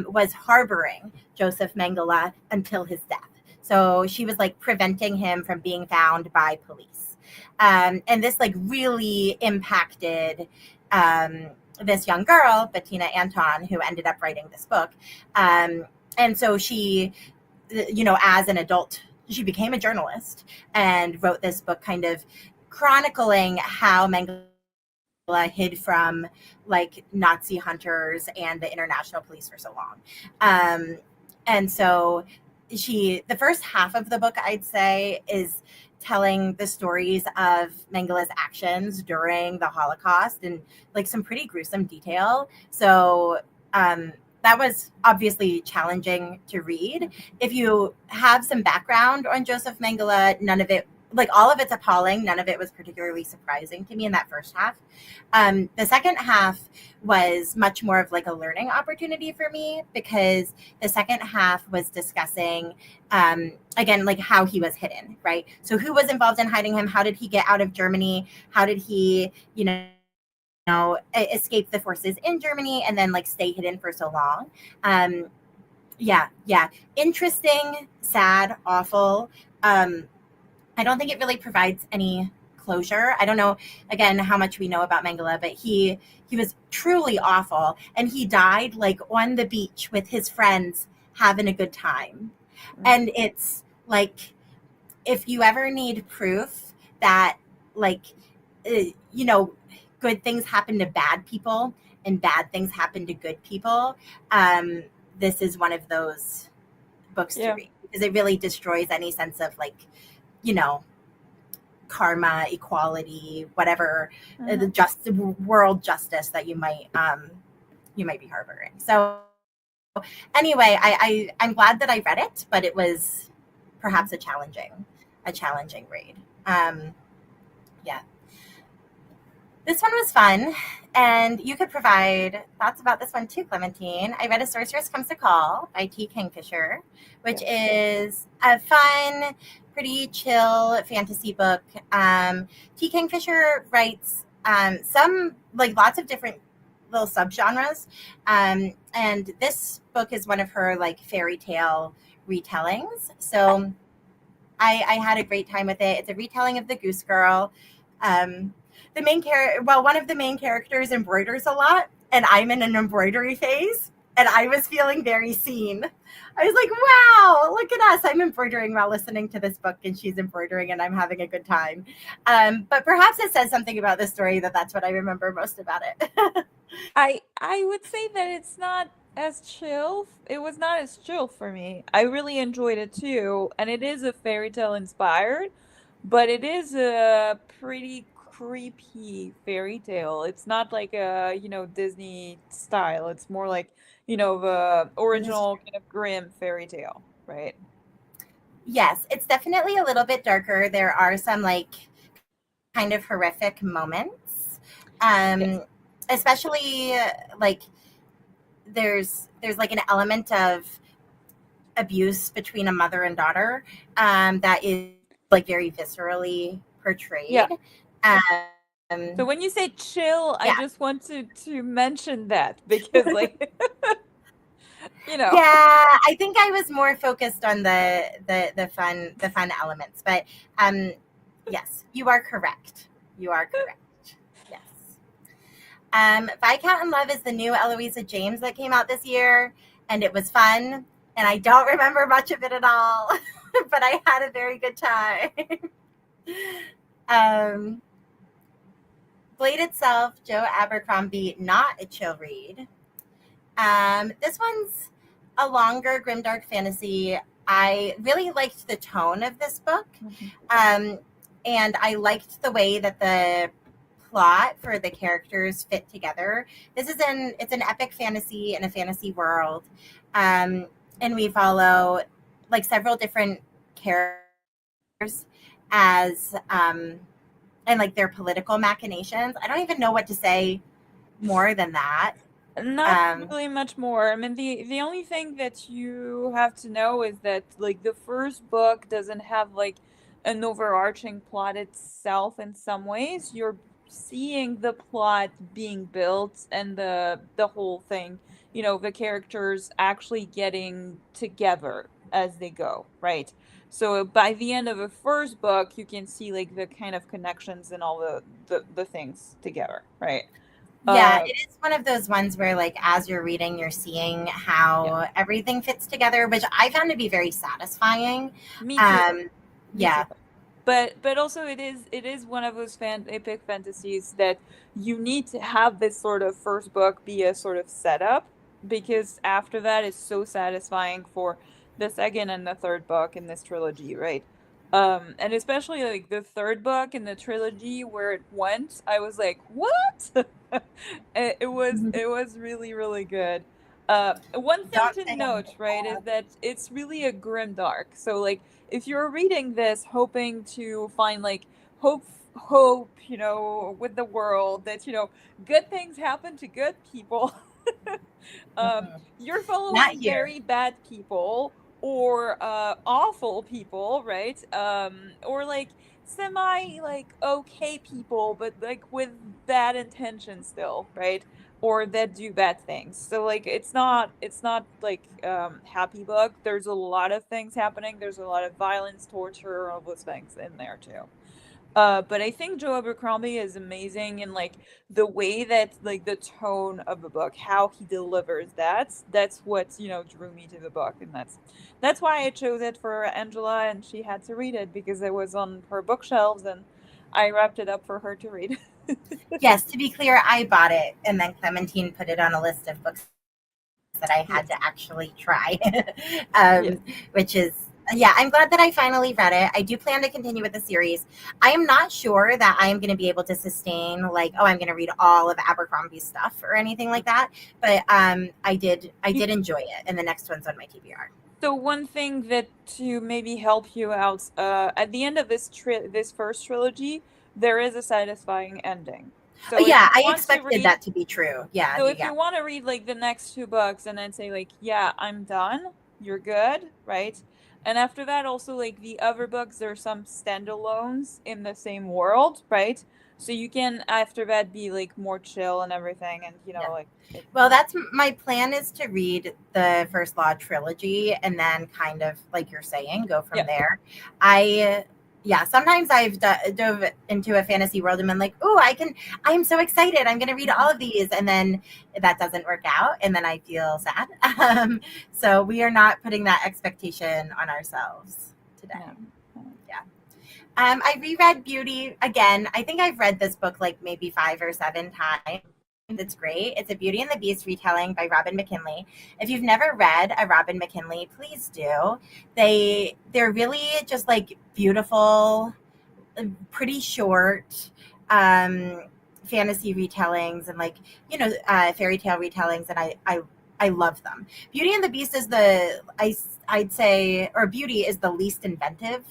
[SPEAKER 1] was harboring Joseph Mengele until his death. So she was like preventing him from being found by police. And this like really impacted this young girl, Bettina Anton, who ended up writing this book. And so she, as an adult, she became a journalist and wrote this book kind of chronicling how Mengele hid from like Nazi hunters and the international police for so long. And so the first half of the book, I'd say, is telling the stories of Mengele's actions during the Holocaust in like some pretty gruesome detail. So that was obviously challenging to read. If you have some background on Joseph Mengele, none of it, like all of it's appalling. None of it was particularly surprising to me in that first half. The second half was much more of like a learning opportunity for me because the second half was discussing, again, like how he was hidden, right? So who was involved in hiding him? How did he get out of Germany? How did he, escape the forces in Germany and then like stay hidden for so long? Yeah. Interesting, sad, awful. I don't think it really provides any closure. I don't know, again, how much we know about Mengele, but he was truly awful. And he died like on the beach with his friends having a good time. And it's like, if you ever need proof that like, good things happen to bad people and bad things happen to good people, this is one of those books to read because it really destroys any sense of like, karma, equality, whatever, the world justice that you might you might be harboring. So anyway, I'm glad that I read it, but it was perhaps a challenging read. Yeah. This one was fun, and you could provide thoughts about this one too, Clementine. I read A Sorceress Comes to Call by T. Kingfisher, which is a fun, pretty chill fantasy book. T. Kingfisher writes some, like, lots of different little subgenres, and this book is one of her, like, fairy tale retellings. So I had a great time with it. It's a retelling of the Goose Girl. The main character, well, one of the main characters embroiders a lot, and I'm in an embroidery phase, and I was feeling very seen. I was like, wow, look at us. I'm embroidering while listening to this book, and she's embroidering, and I'm having a good time. But perhaps it says something about the story that's what I remember most about it.
[SPEAKER 2] I would say that it's not as chill. It was not as chill for me. I really enjoyed it too, and it is a fairy tale inspired, but it is a pretty creepy fairy tale. It's not like a, Disney style. It's more like, the original kind of grim fairy tale, right?
[SPEAKER 1] Yes, it's definitely a little bit darker. There are some, like, kind of horrific moments.
[SPEAKER 2] Yes.
[SPEAKER 1] Especially, like, there's like an element of abuse between a mother and daughter, that is, like, very viscerally
[SPEAKER 2] Yeah.
[SPEAKER 1] portrayed.
[SPEAKER 2] So when you say chill, I
[SPEAKER 1] Yeah,
[SPEAKER 2] just want to mention that because like
[SPEAKER 1] yeah. I think I was more focused on the fun elements, but yes, you are correct. You are correct. Yes. Viscount in Love is the new Eloisa James that came out this year, and it was fun. And I don't remember much of it at all, but I had a very good time. um, Blade itself, Joe Abercrombie, not a chill read. This one's a longer grimdark fantasy. I really liked the tone of this book, um, and I liked the way that the plot for the characters fit together. It's an epic fantasy in a fantasy world, and we follow, like, several different characters as and, like, their political machinations. I don't even know what to say more than that.
[SPEAKER 2] Not
[SPEAKER 1] Um,
[SPEAKER 2] really much more. I mean, the only thing that you have to know is that like the first book doesn't have like an overarching plot itself in some ways. You're seeing the plot being built and the whole thing, the characters actually getting together as they go, right? So by the end of the first book, you can see like the kind of connections and all the things together, right?
[SPEAKER 1] Yeah,
[SPEAKER 2] Uh,
[SPEAKER 1] it is one of those ones where, like, as you're reading, you're seeing
[SPEAKER 2] yeah.
[SPEAKER 1] how everything fits together, which I found to be very satisfying.
[SPEAKER 2] Me too.
[SPEAKER 1] Um,
[SPEAKER 2] Me too.
[SPEAKER 1] yeah,
[SPEAKER 2] But also it is one of those epic fantasies that you need to have this sort of first book be a sort of setup because after that it's so satisfying for the second and the third book in this trilogy, right? And especially like the third book in the trilogy where it went, I was like, "What?" It was really really good. One thing
[SPEAKER 1] don't
[SPEAKER 2] to
[SPEAKER 1] say
[SPEAKER 2] note, right, is that it's really a grim dark. So like if you're reading this hoping to find like hope, with the world that, good things happen to good people, you're
[SPEAKER 1] not
[SPEAKER 2] following
[SPEAKER 1] here.
[SPEAKER 2] very bad people or awful people, right? Or like semi like okay people, but like with bad intentions still, right? Or that do bad things. So like it's not like happy book. There's a lot of things happening. There's a lot of violence, torture, all those things in there too. But I think Joe Abercrombie is amazing in like the way that like the tone of the book, how he delivers that's what, drew me to the book. And that's why I chose it for Angela and she had to read it because it was on her bookshelves and I wrapped it up for her to read.
[SPEAKER 1] Yes, to be clear, I bought it, and then Clementine put it on a list of books that I had
[SPEAKER 2] Yes.
[SPEAKER 1] to actually try,
[SPEAKER 2] Yes.
[SPEAKER 1] which is Yeah, I'm glad that I finally read it. I do plan to continue with the series. I am not sure that I am going to be able to sustain like, oh, I'm going to read all of Abercrombie's stuff or anything like that. But I did enjoy it, and the next one's on my TBR.
[SPEAKER 2] So one thing that to maybe help you out, at the end of this first trilogy, there is a satisfying ending.
[SPEAKER 1] Oh
[SPEAKER 2] So if
[SPEAKER 1] yeah,
[SPEAKER 2] you
[SPEAKER 1] I
[SPEAKER 2] want to
[SPEAKER 1] expected
[SPEAKER 2] read
[SPEAKER 1] that to be true. Yeah,
[SPEAKER 2] So if
[SPEAKER 1] yeah,
[SPEAKER 2] you want to read like the next two books and then say like, yeah, I'm done, you're good, right? And after that, also like the other books, there are some standalones in the same world, right? So you can after that be like more chill and everything, and
[SPEAKER 1] yeah.
[SPEAKER 2] like it,
[SPEAKER 1] Well, that's my plan is to read the First Law trilogy and then kind of like you're saying, go from
[SPEAKER 2] yeah,
[SPEAKER 1] there. I yeah, sometimes I've dove into a fantasy world and been like, "Oh, I'm so excited. I'm going to read all of these." And then that doesn't work out and then I feel sad. So we are not putting that expectation on ourselves today.
[SPEAKER 2] no.
[SPEAKER 1] Yeah. I reread Beauty again. I think I've read this book like maybe 5 or 7 times. It's great. It's a Beauty and the Beast retelling by Robin McKinley. If you've never read a Robin McKinley, please do. They're really just like beautiful, pretty short fantasy retellings and like fairy tale retellings, and I love them. Beauty and the Beast is I'd say, or Beauty is the least inventive.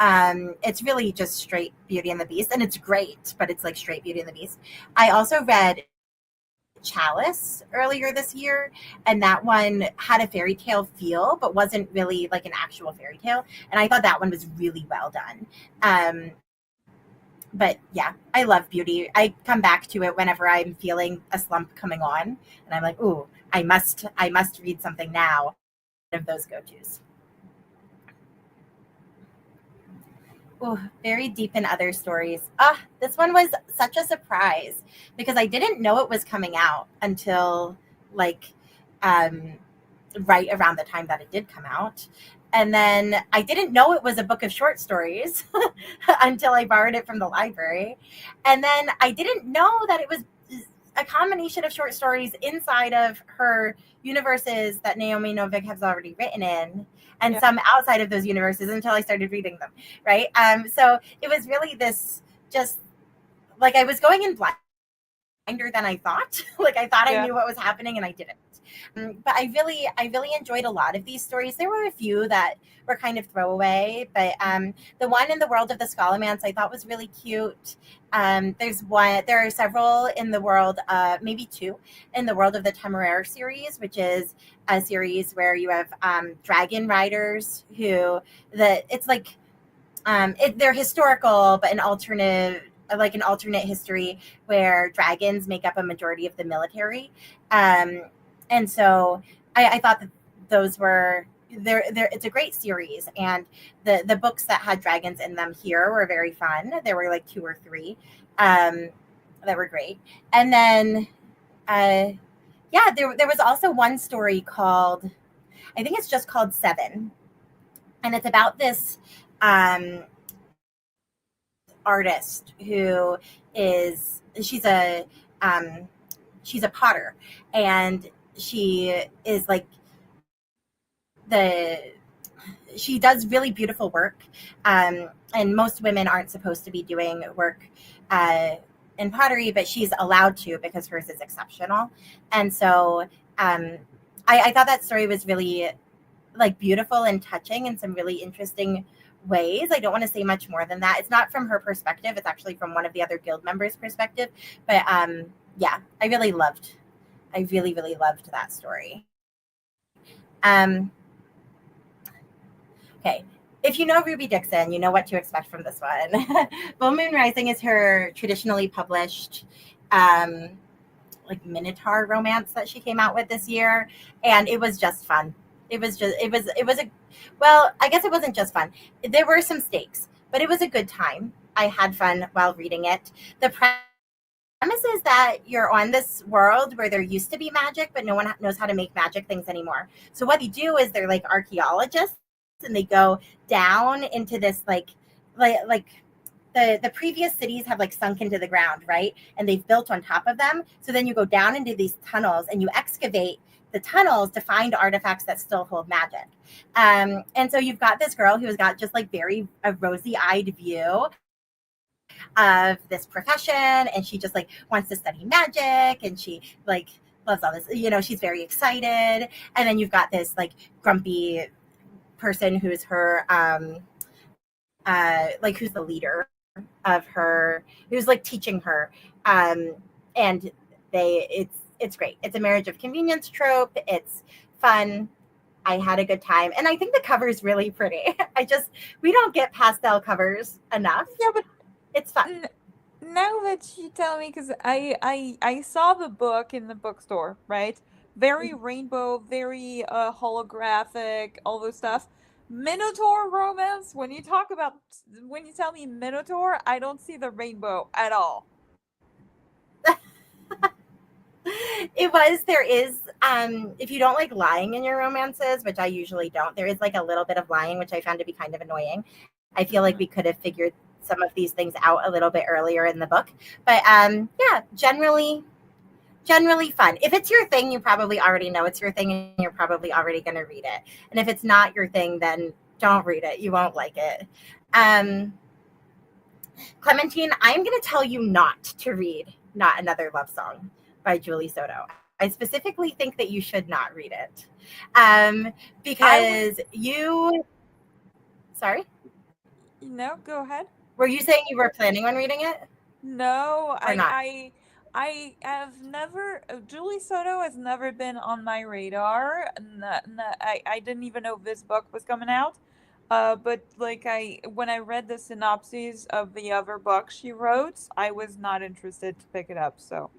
[SPEAKER 1] It's really just straight Beauty and the Beast, and it's great, but it's like straight Beauty and the Beast. I also read Chalice earlier this year, and that one had a fairy tale feel, but wasn't really like an actual fairy tale. And I thought that one was really well done. But yeah, I love Beauty. I come back to it whenever I'm feeling a slump coming on, and I'm like, ooh, I must read something now. One of those go tos. Oh, very deep in other stories. This one was such a surprise because I didn't know it was coming out until like um, right around the time that it did come out. And then I didn't know it was a book of short stories until I borrowed it from the library. And then I didn't know that it was a combination of short stories inside of her universes that Naomi Novik has already written in, and
[SPEAKER 2] Yeah,
[SPEAKER 1] some outside of those universes until I started reading them. Right. So it was really this just like I was going in blinder than I thought. Like I thought I
[SPEAKER 2] yeah.
[SPEAKER 1] knew what was happening and I didn't. But I really enjoyed a lot of these stories. There were a few that were kind of throwaway, but the one in the world of the Scholomance I thought was really cute. There are several in the world, maybe two, in the world of the Temeraire series, which is a series where you have dragon riders who it's like they're historical, but an alternate history where dragons make up a majority of the military. Um, and so I thought that those were it's a great series, and the books that had dragons in them here were very fun. There were like 2 or 3 um, that were great, and then uh, yeah, there was also one story called, I think it's just called Seven, and it's about this artist who is um, she's a potter, and she is like the she does really beautiful work, and most women aren't supposed to be doing work uh, in pottery, but she's allowed to because hers is exceptional. And so um, I thought that story was really like beautiful and touching in some really interesting ways. I don't want to say much more than that. It's not from her perspective. It's actually from one of the other guild members' perspective. But yeah, I really, really loved that story. Um, okay. If you know Ruby Dixon, you know what to expect from this one. Full Moon Rising is her traditionally published um, like Minotaur romance that she came out with this year, and it was just fun. It was a well, I guess it wasn't just fun. There were some stakes, but it was a good time. I had fun while reading it. The premise is that you're on this world where there used to be magic, but no one knows how to make magic things anymore. So what they do is they're like archaeologists, and they go down into this like the previous cities have like sunk into the ground, right? And they've built on top of them. So then you go down into these tunnels and you excavate the tunnels to find artifacts that still hold magic. And so you've got this girl who's got just like very a rosy-eyed view of this profession, and she just like wants to study magic, and she like loves all this, she's very excited. And then you've got this like grumpy person who's her like who's the leader of her, who's like teaching her, and it's great. It's a marriage of convenience trope. It's fun. I had a good time, and I think the cover is really pretty. We don't get pastel covers enough.
[SPEAKER 2] Yeah, but
[SPEAKER 1] it's fun.
[SPEAKER 2] Now that you tell me, because I saw the book in the bookstore, right? Very rainbow, very holographic, all this stuff. Minotaur romance. When you tell me Minotaur, I don't see the rainbow at all.
[SPEAKER 1] There is, if you don't like lying in your romances, which I usually don't, there is like a little bit of lying, which I found to be kind of annoying. I feel like we could have figured some of these things out a little bit earlier in the book. But yeah, generally fun. If it's your thing, you probably already know it's your thing, and you're probably already going to read it. And if it's not your thing, then don't read it. You won't like it. Clementine, I'm going to tell you not to read Not Another Love Song by Julie Soto. I specifically think that you should not read it. Because Sorry?
[SPEAKER 2] No, go ahead.
[SPEAKER 1] Were you saying you were planning on reading it?
[SPEAKER 2] No, I have never. Julie Soto has never been on my radar. I didn't even know this book was coming out. But like when I read the synopses of the other books she wrote, I was not interested to pick it up. So,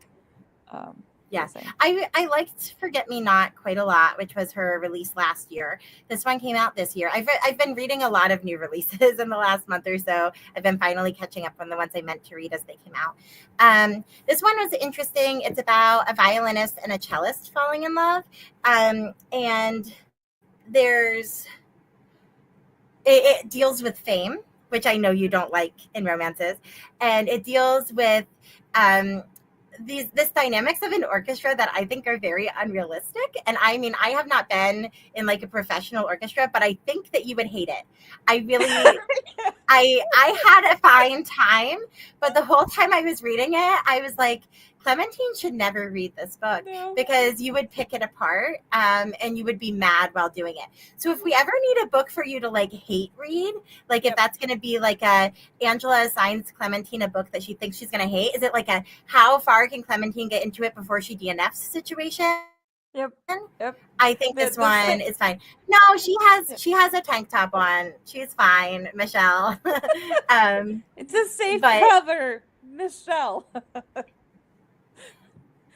[SPEAKER 1] yeah, I liked Forget Me Not quite a lot, which was her release last year. This one came out this year. I've been reading a lot of new releases in the last month or so. I've been finally catching up on the ones I meant to read as they came out. This one was interesting. It's about a violinist and a cellist falling in love. And it deals with fame, which I know you don't like in romances. And it deals with this dynamics of an orchestra that I think are very unrealistic. And I mean, I have not been in like a professional orchestra, but I think that you would hate it. I really, I had a fine time, but the whole time I was reading it, I was like, Clementine should never read this book because you would pick it apart and you would be mad while doing it. So if we ever need a book for you to like hate read, like if that's going to be like Angela assigns Clementine a book that she thinks she's going to hate, is it like a how far can Clementine get into it before she DNFs situation?
[SPEAKER 2] Yep.
[SPEAKER 1] I think this one is fine. No, she has a tank top on. She's fine, Michelle.
[SPEAKER 2] It's a safe cover, Michelle.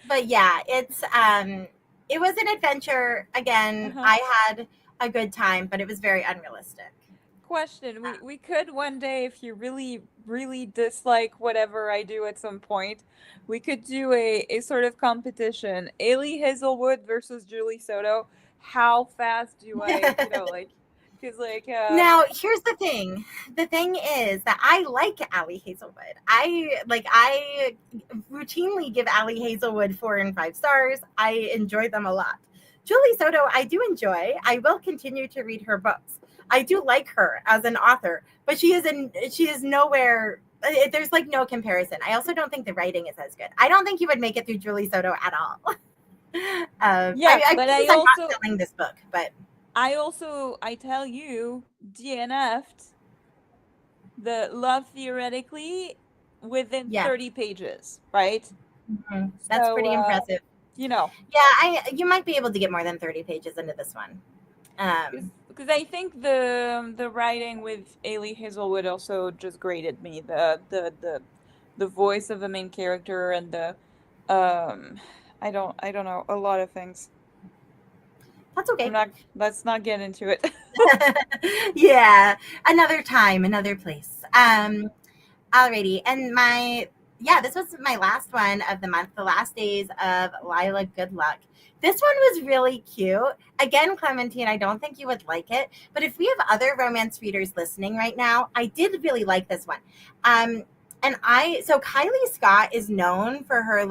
[SPEAKER 1] But yeah, it was an adventure. Again, I had a good time, but it was very unrealistic.
[SPEAKER 2] Question. We could one day, if you really, really dislike whatever I do at some point, we could do a sort of competition. Ailey Hazelwood versus Julie Soto. How fast do I,
[SPEAKER 1] Now, here's the thing. The thing is that I like Allie Hazelwood. I routinely give Allie Hazelwood 4 and 5 stars. I enjoy them a lot. Julie Soto, I do enjoy. I will continue to read her books. I do like her as an author, but she is nowhere. There's like no comparison. I also don't think the writing is as good. I don't think you would make it through Julie Soto at all. I'm not selling this book, but
[SPEAKER 2] I tell you, DNF'd the Love Theoretically within 30 pages, right?
[SPEAKER 1] Mm-hmm. That's pretty impressive.
[SPEAKER 2] Yeah,
[SPEAKER 1] you might be able to get more than 30 pages into this one.
[SPEAKER 2] Because I think the writing with Ailey Hazelwood also just grated me. The voice of the main character and the I don't know, a lot of things.
[SPEAKER 1] That's okay.
[SPEAKER 2] Let's not get into it.
[SPEAKER 1] Yeah, another time, another place. Alrighty, and this was my last one of the month, the last days of Lila Good Luck. This one was really cute. Again, Clementine, I don't think you would like it, but if we have other romance readers listening right now, I did really like this one. So Kylie Scott is known for her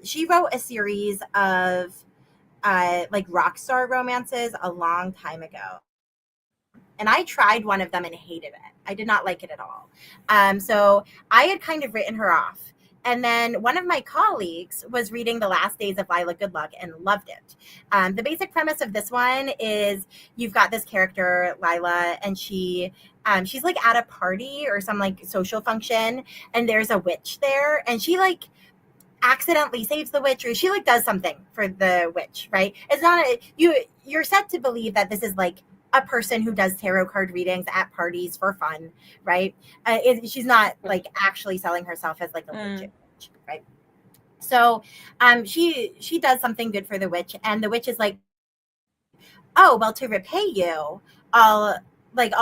[SPEAKER 1] she wrote a series of like rock star romances a long time ago. And I tried one of them and hated it. I did not like it at all. So I had kind of written her off. And then one of my colleagues was reading The Last Days of Lila Goodluck and loved it. The basic premise of this one is you've got this character, Lila, and she's like at a party or some like social function, and there's a witch there, and she like accidentally saves the witch, or she like does something for the witch, right? It's not you're set to believe that this is like a person who does tarot card readings at parties for fun, right? She's not like actually selling herself as like a legit witch, right? So she does something good for the witch, and the witch is like, oh, well, to repay you, I'll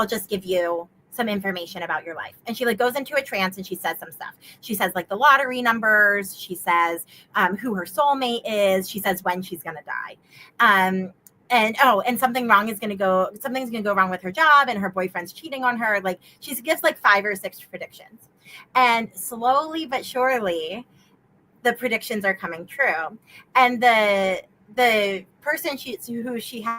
[SPEAKER 1] just give you some information about your life. And she like goes into a trance and she says some stuff. She says like the lottery numbers. She says who her soulmate is. She says when she's going to die. And something's going to go wrong with her job, and her boyfriend's cheating on her. Like she gives like 5 or 6 predictions, and slowly but surely the predictions are coming true. And the person who she has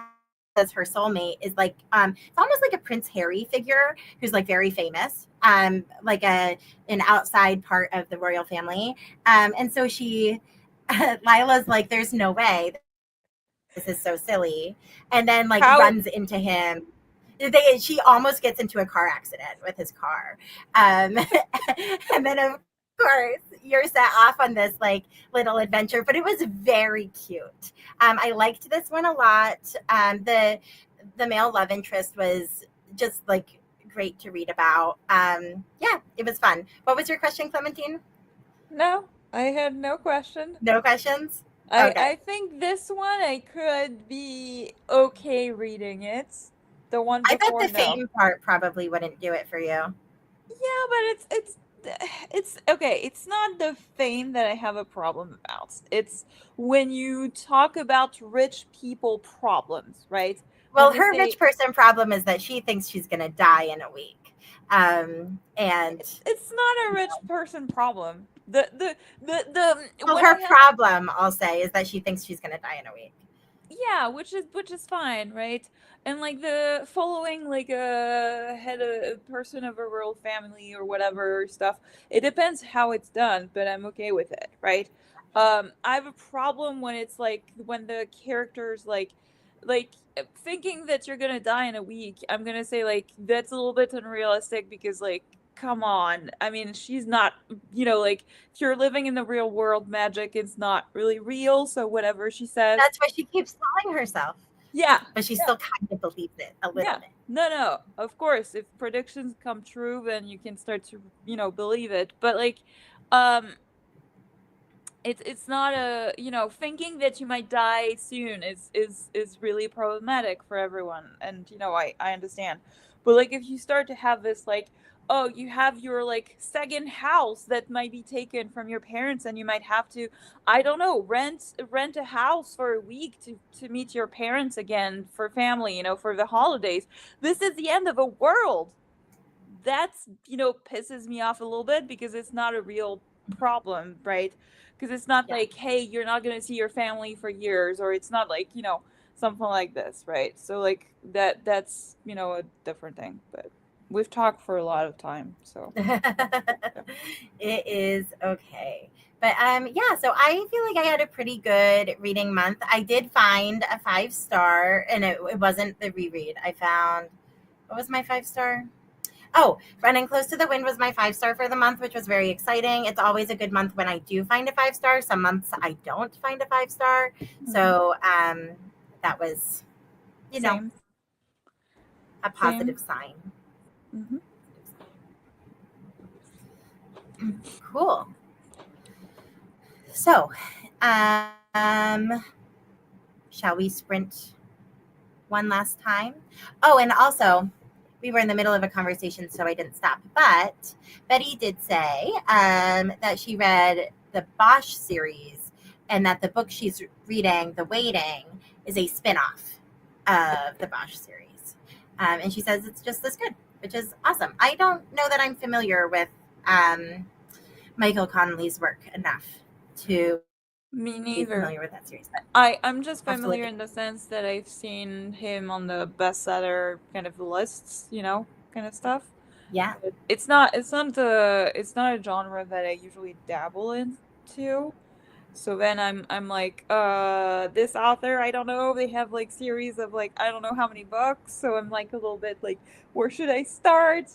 [SPEAKER 1] as her soulmate is like it's almost like a Prince Harry figure who's like very famous, like an outside part of the royal family. And so Lila's like, there's no way, this is so silly, and then like runs into him. She almost gets into a car accident with his car, and then of course you're set off on this like little adventure. But it was very cute. I liked this one a lot. The male love interest was just like great to read about. Yeah, it was fun. What was your question, Clementine?
[SPEAKER 2] No, I had no question.
[SPEAKER 1] No questions?
[SPEAKER 2] Okay. I think this one I could be okay reading it. The one before,
[SPEAKER 1] I bet the fame part probably wouldn't do it for you.
[SPEAKER 2] Yeah, but it's okay. It's not the fame that I have a problem about. It's when you talk about rich people problems, right?
[SPEAKER 1] Well, her rich person problem is that she thinks she's going to die in a week. And
[SPEAKER 2] it's not a rich person problem.
[SPEAKER 1] Her problem, I'll say, is that she thinks she's going to die in a week.
[SPEAKER 2] Yeah, which is fine, right? And like the following like a person of a royal family or whatever stuff, it depends how it's done, but I'm okay with it, right? I have a problem when it's like when the characters like thinking that you're gonna die in a week. I'm gonna say like that's a little bit unrealistic because like come on. I mean, she's not, like if you're living in the real world, magic is not really real. So whatever she says.
[SPEAKER 1] That's why she keeps telling herself.
[SPEAKER 2] Yeah.
[SPEAKER 1] But she still kind of believes it a little bit.
[SPEAKER 2] No. Of course, if predictions come true, then you can start to, believe it. But like, it's not a, thinking that you might die soon is really problematic for everyone. And, I understand. But like, if you start to have this like, oh, you have your like second house that might be taken from your parents, and you might have to, I don't know, rent a house for a week to meet your parents again for family, for the holidays. This is the end of a world. That's, pisses me off a little bit because it's not a real problem, right? Because it's not like, hey, you're not going to see your family for years, or it's not like, something like this, right? So like that's, a different thing, but we've talked for a lot of time, so
[SPEAKER 1] it is okay. But yeah, so I feel like I had a pretty good reading month. I did find a 5-star, and it wasn't the reread. I found, what was my 5-star? Oh, Running Close to the Wind was my 5-star for the month, which was very exciting. It's always a good month when I do find a 5-star. Some months I don't find a 5-star. So that was,
[SPEAKER 2] Same.
[SPEAKER 1] a positive sign.
[SPEAKER 2] Mm-hmm.
[SPEAKER 1] Cool. So, shall we sprint one last time? Oh, and also, we were in the middle of a conversation, so I didn't stop. But Betty did say that she read the Bosch series, and that the book she's reading, The Waiting, is a spinoff of the Bosch series. And she says it's just as good, which is awesome. I don't know that I'm familiar with Michael Connelly's work enough to
[SPEAKER 2] Me
[SPEAKER 1] be
[SPEAKER 2] neither.
[SPEAKER 1] familiar with that series, but
[SPEAKER 2] I'm just
[SPEAKER 1] I have to look
[SPEAKER 2] familiar
[SPEAKER 1] at
[SPEAKER 2] in the sense that I've seen him on the bestseller kind of lists, kind of stuff.
[SPEAKER 1] yeah.
[SPEAKER 2] But it's not a genre that I usually dabble into. So then I'm like, this author, I don't know, they have like series of like I don't know how many books, so I'm like a little bit like, where should I start?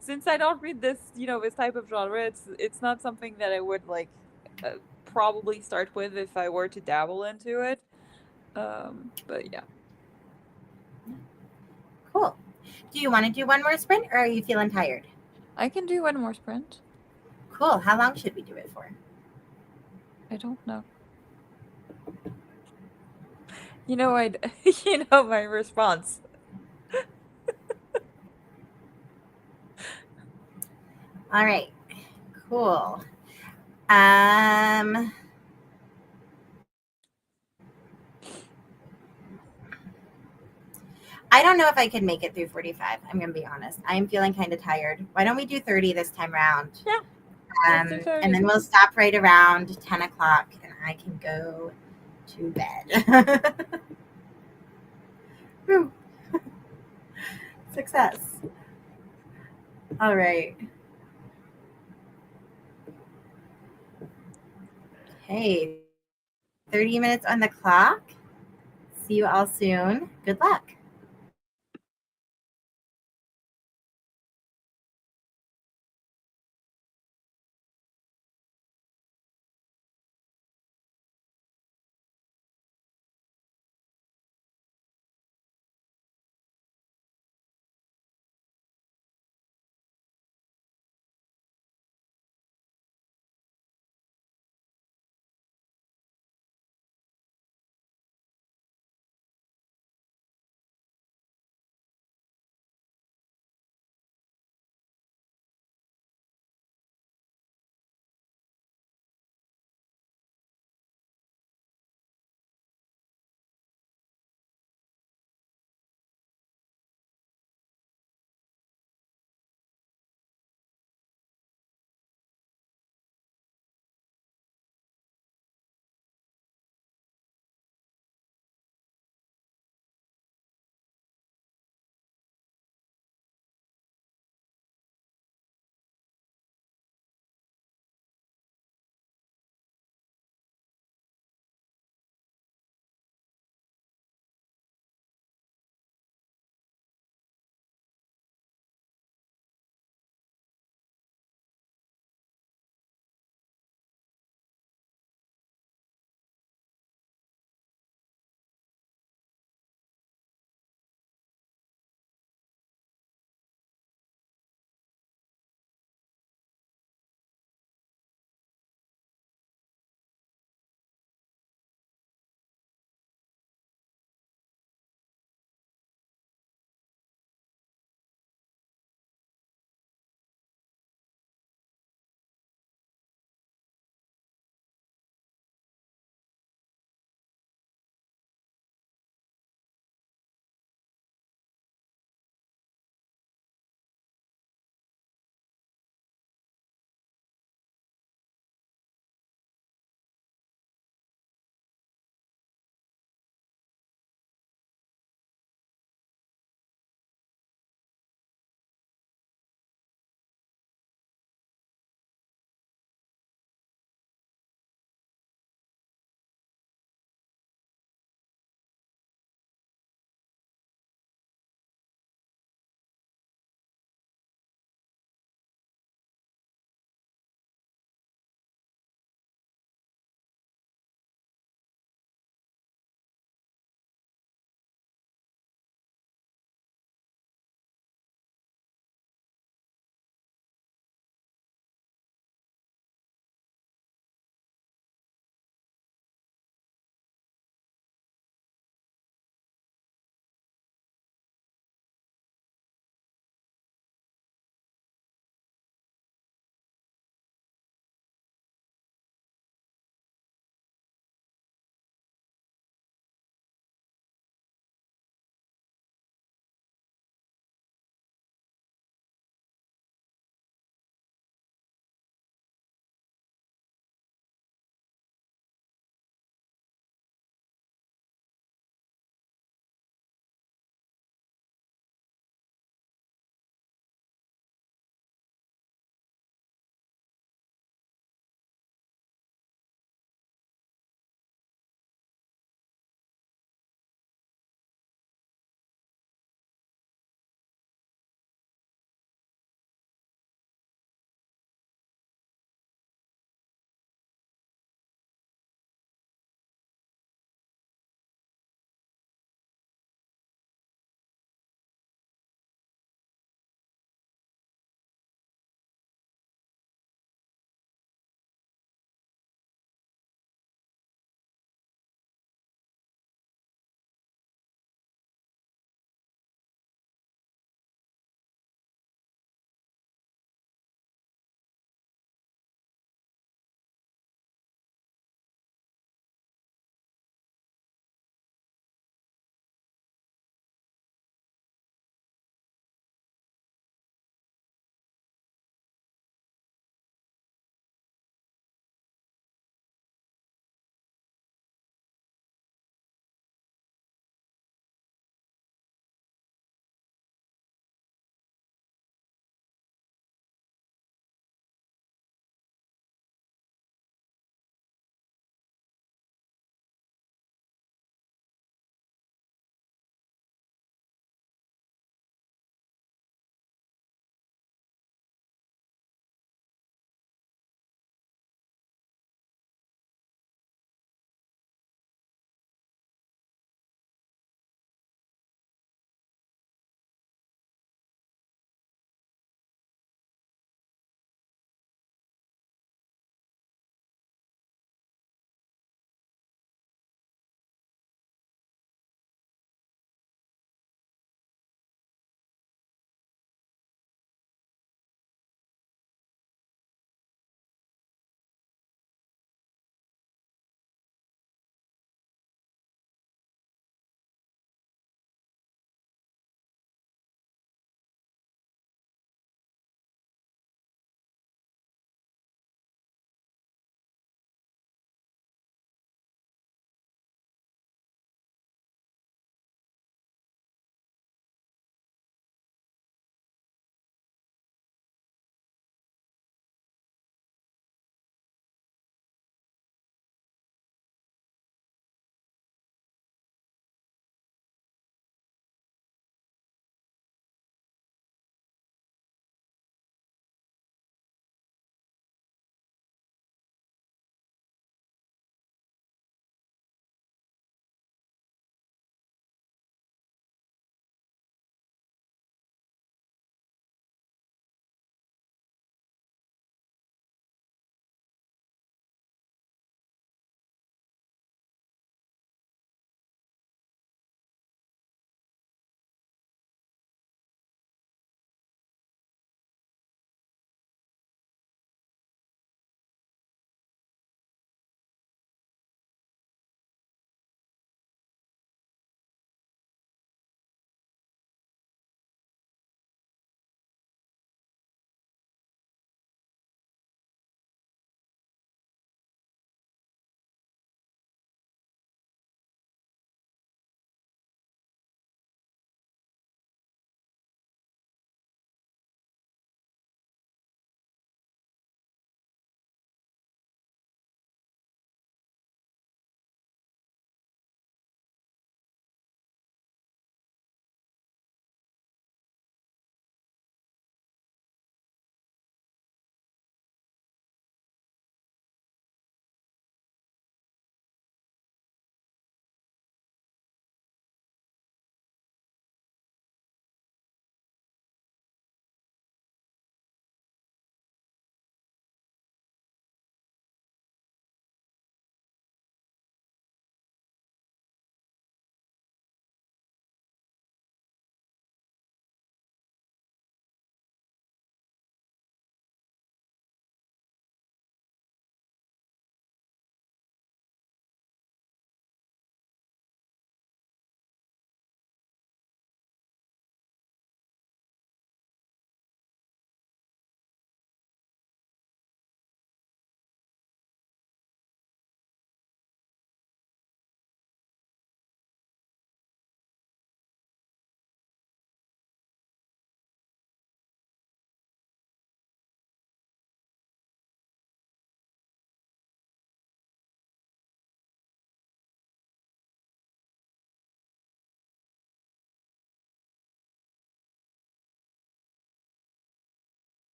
[SPEAKER 2] Since I don't read this type of genre, it's not something that I would like probably start with if I were to dabble into it. But yeah.
[SPEAKER 1] Cool. Do you want to do one more sprint or are you feeling tired?
[SPEAKER 2] I can do one more sprint.
[SPEAKER 1] Cool. How long should we do it for?
[SPEAKER 2] I don't know. I my response.
[SPEAKER 1] All right. Cool. Um, I don't know if I could make it through 45. I'm going to be honest. I am feeling kind of tired. Why don't we do 30 this time around?
[SPEAKER 2] Yeah, let's do
[SPEAKER 1] And
[SPEAKER 2] 30.
[SPEAKER 1] then we'll stop right around 10 o'clock and I can go to bed. Whew. Success. All right. Hey, 30 minutes on the clock. See you all soon. Good luck.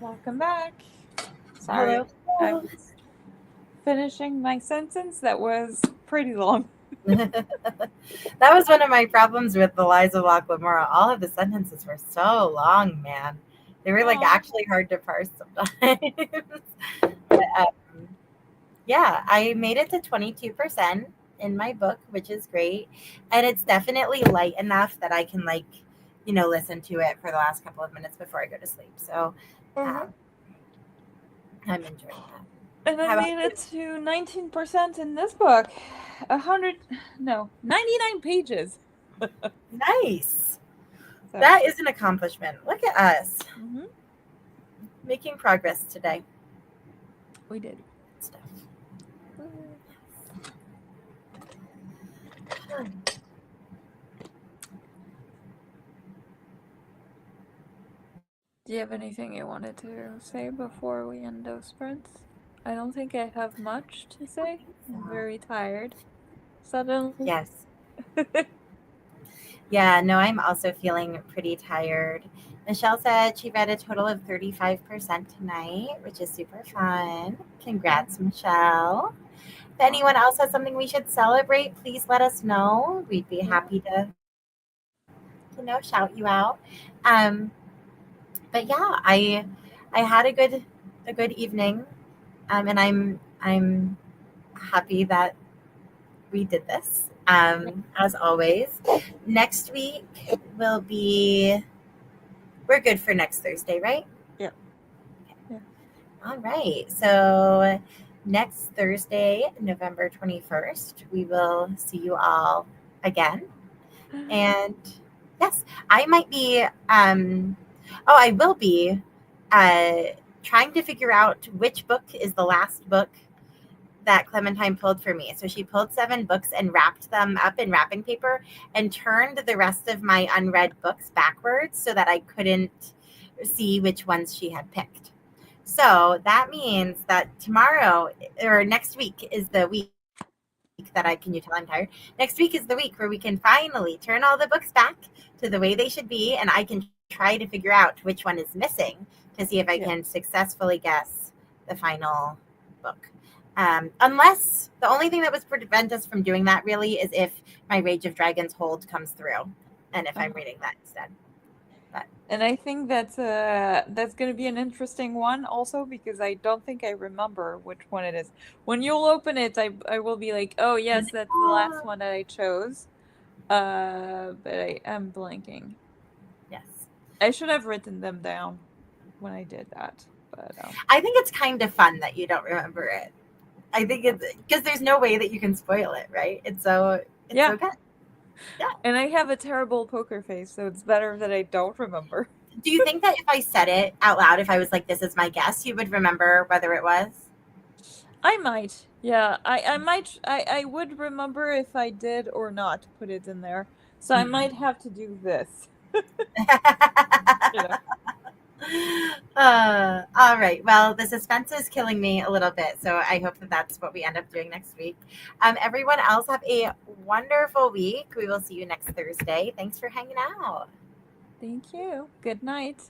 [SPEAKER 2] Welcome back.
[SPEAKER 1] Hello.
[SPEAKER 2] Sorry, I was finishing my sentence that was pretty long.
[SPEAKER 1] That was one of my problems with the Lies of Locke Lamora. All of the sentences were so long, man. They were like
[SPEAKER 2] Oh.
[SPEAKER 1] actually hard to parse sometimes. But, yeah, I made it to 22% in my book, which is great. And it's definitely light enough that I can listen to it for the last couple of minutes before I go to sleep. So
[SPEAKER 2] Uh-huh.
[SPEAKER 1] um, I'm enjoying that.
[SPEAKER 2] And I
[SPEAKER 1] How about
[SPEAKER 2] made it to 19% in this book. 99 pages.
[SPEAKER 1] nice.
[SPEAKER 2] So,
[SPEAKER 1] That is an accomplishment. Look at us making progress today.
[SPEAKER 2] we did.
[SPEAKER 1] Stuff.
[SPEAKER 2] Do you have anything you wanted to say before we end those sprints? I don't think I have much to say. I'm very tired. Suddenly.
[SPEAKER 1] Yes. Yeah, no, I'm also feeling pretty tired. Michelle said she read a total of 35% tonight, which is super fun. Congrats, Michelle. If anyone else has something we should celebrate, please let us know. We'd be happy to, shout you out. Um, but yeah, I had a good evening, and I'm happy that we did this. As always, next week will be. We're good for next Thursday, right?
[SPEAKER 2] Yeah. Yeah.
[SPEAKER 1] All right. So next Thursday, November 21st, we will see you all again. And yes, I might be, I will be uh, trying to figure out which book is the last book that Clementine pulled for me. So she pulled 7 books and wrapped them up in wrapping paper and turned the rest of my unread books backwards so that I couldn't see which ones she had picked. So that means that tomorrow or next week is the week that can you tell I'm tired? Next week is the week where we can finally turn all the books back to the way they should be, and I can try to figure out which one is missing to see if I can successfully guess the final book. Unless the only thing that would prevent us from doing that really is if my Rage of Dragons hold comes through, and if I'm reading that instead.
[SPEAKER 2] And I think that's going to be an interesting one also because I don't think I remember which one it is. When you'll open it, I will be like, oh yes, that's the last one that I chose. But I am blanking.
[SPEAKER 1] Yes.
[SPEAKER 2] I should have written them down when I did that. But
[SPEAKER 1] I think it's kind of fun that you don't remember it. I think it's because there's no way that you can spoil it, right? It's so good. Yeah.
[SPEAKER 2] And I have a terrible poker face, so it's better that I don't remember.
[SPEAKER 1] Do you think that if I said it out loud, if I was like, "This is my guess," you would remember whether it was?
[SPEAKER 2] I might. Yeah, I might. I would remember if I did or not put it in there. So I might have to do this. You know.
[SPEAKER 1] All right. Well, the suspense is killing me a little bit, so I hope that that's what we end up doing next week. Everyone else have a wonderful week. We will see you next Thursday. Thanks for hanging out.
[SPEAKER 2] Thank you. Good night.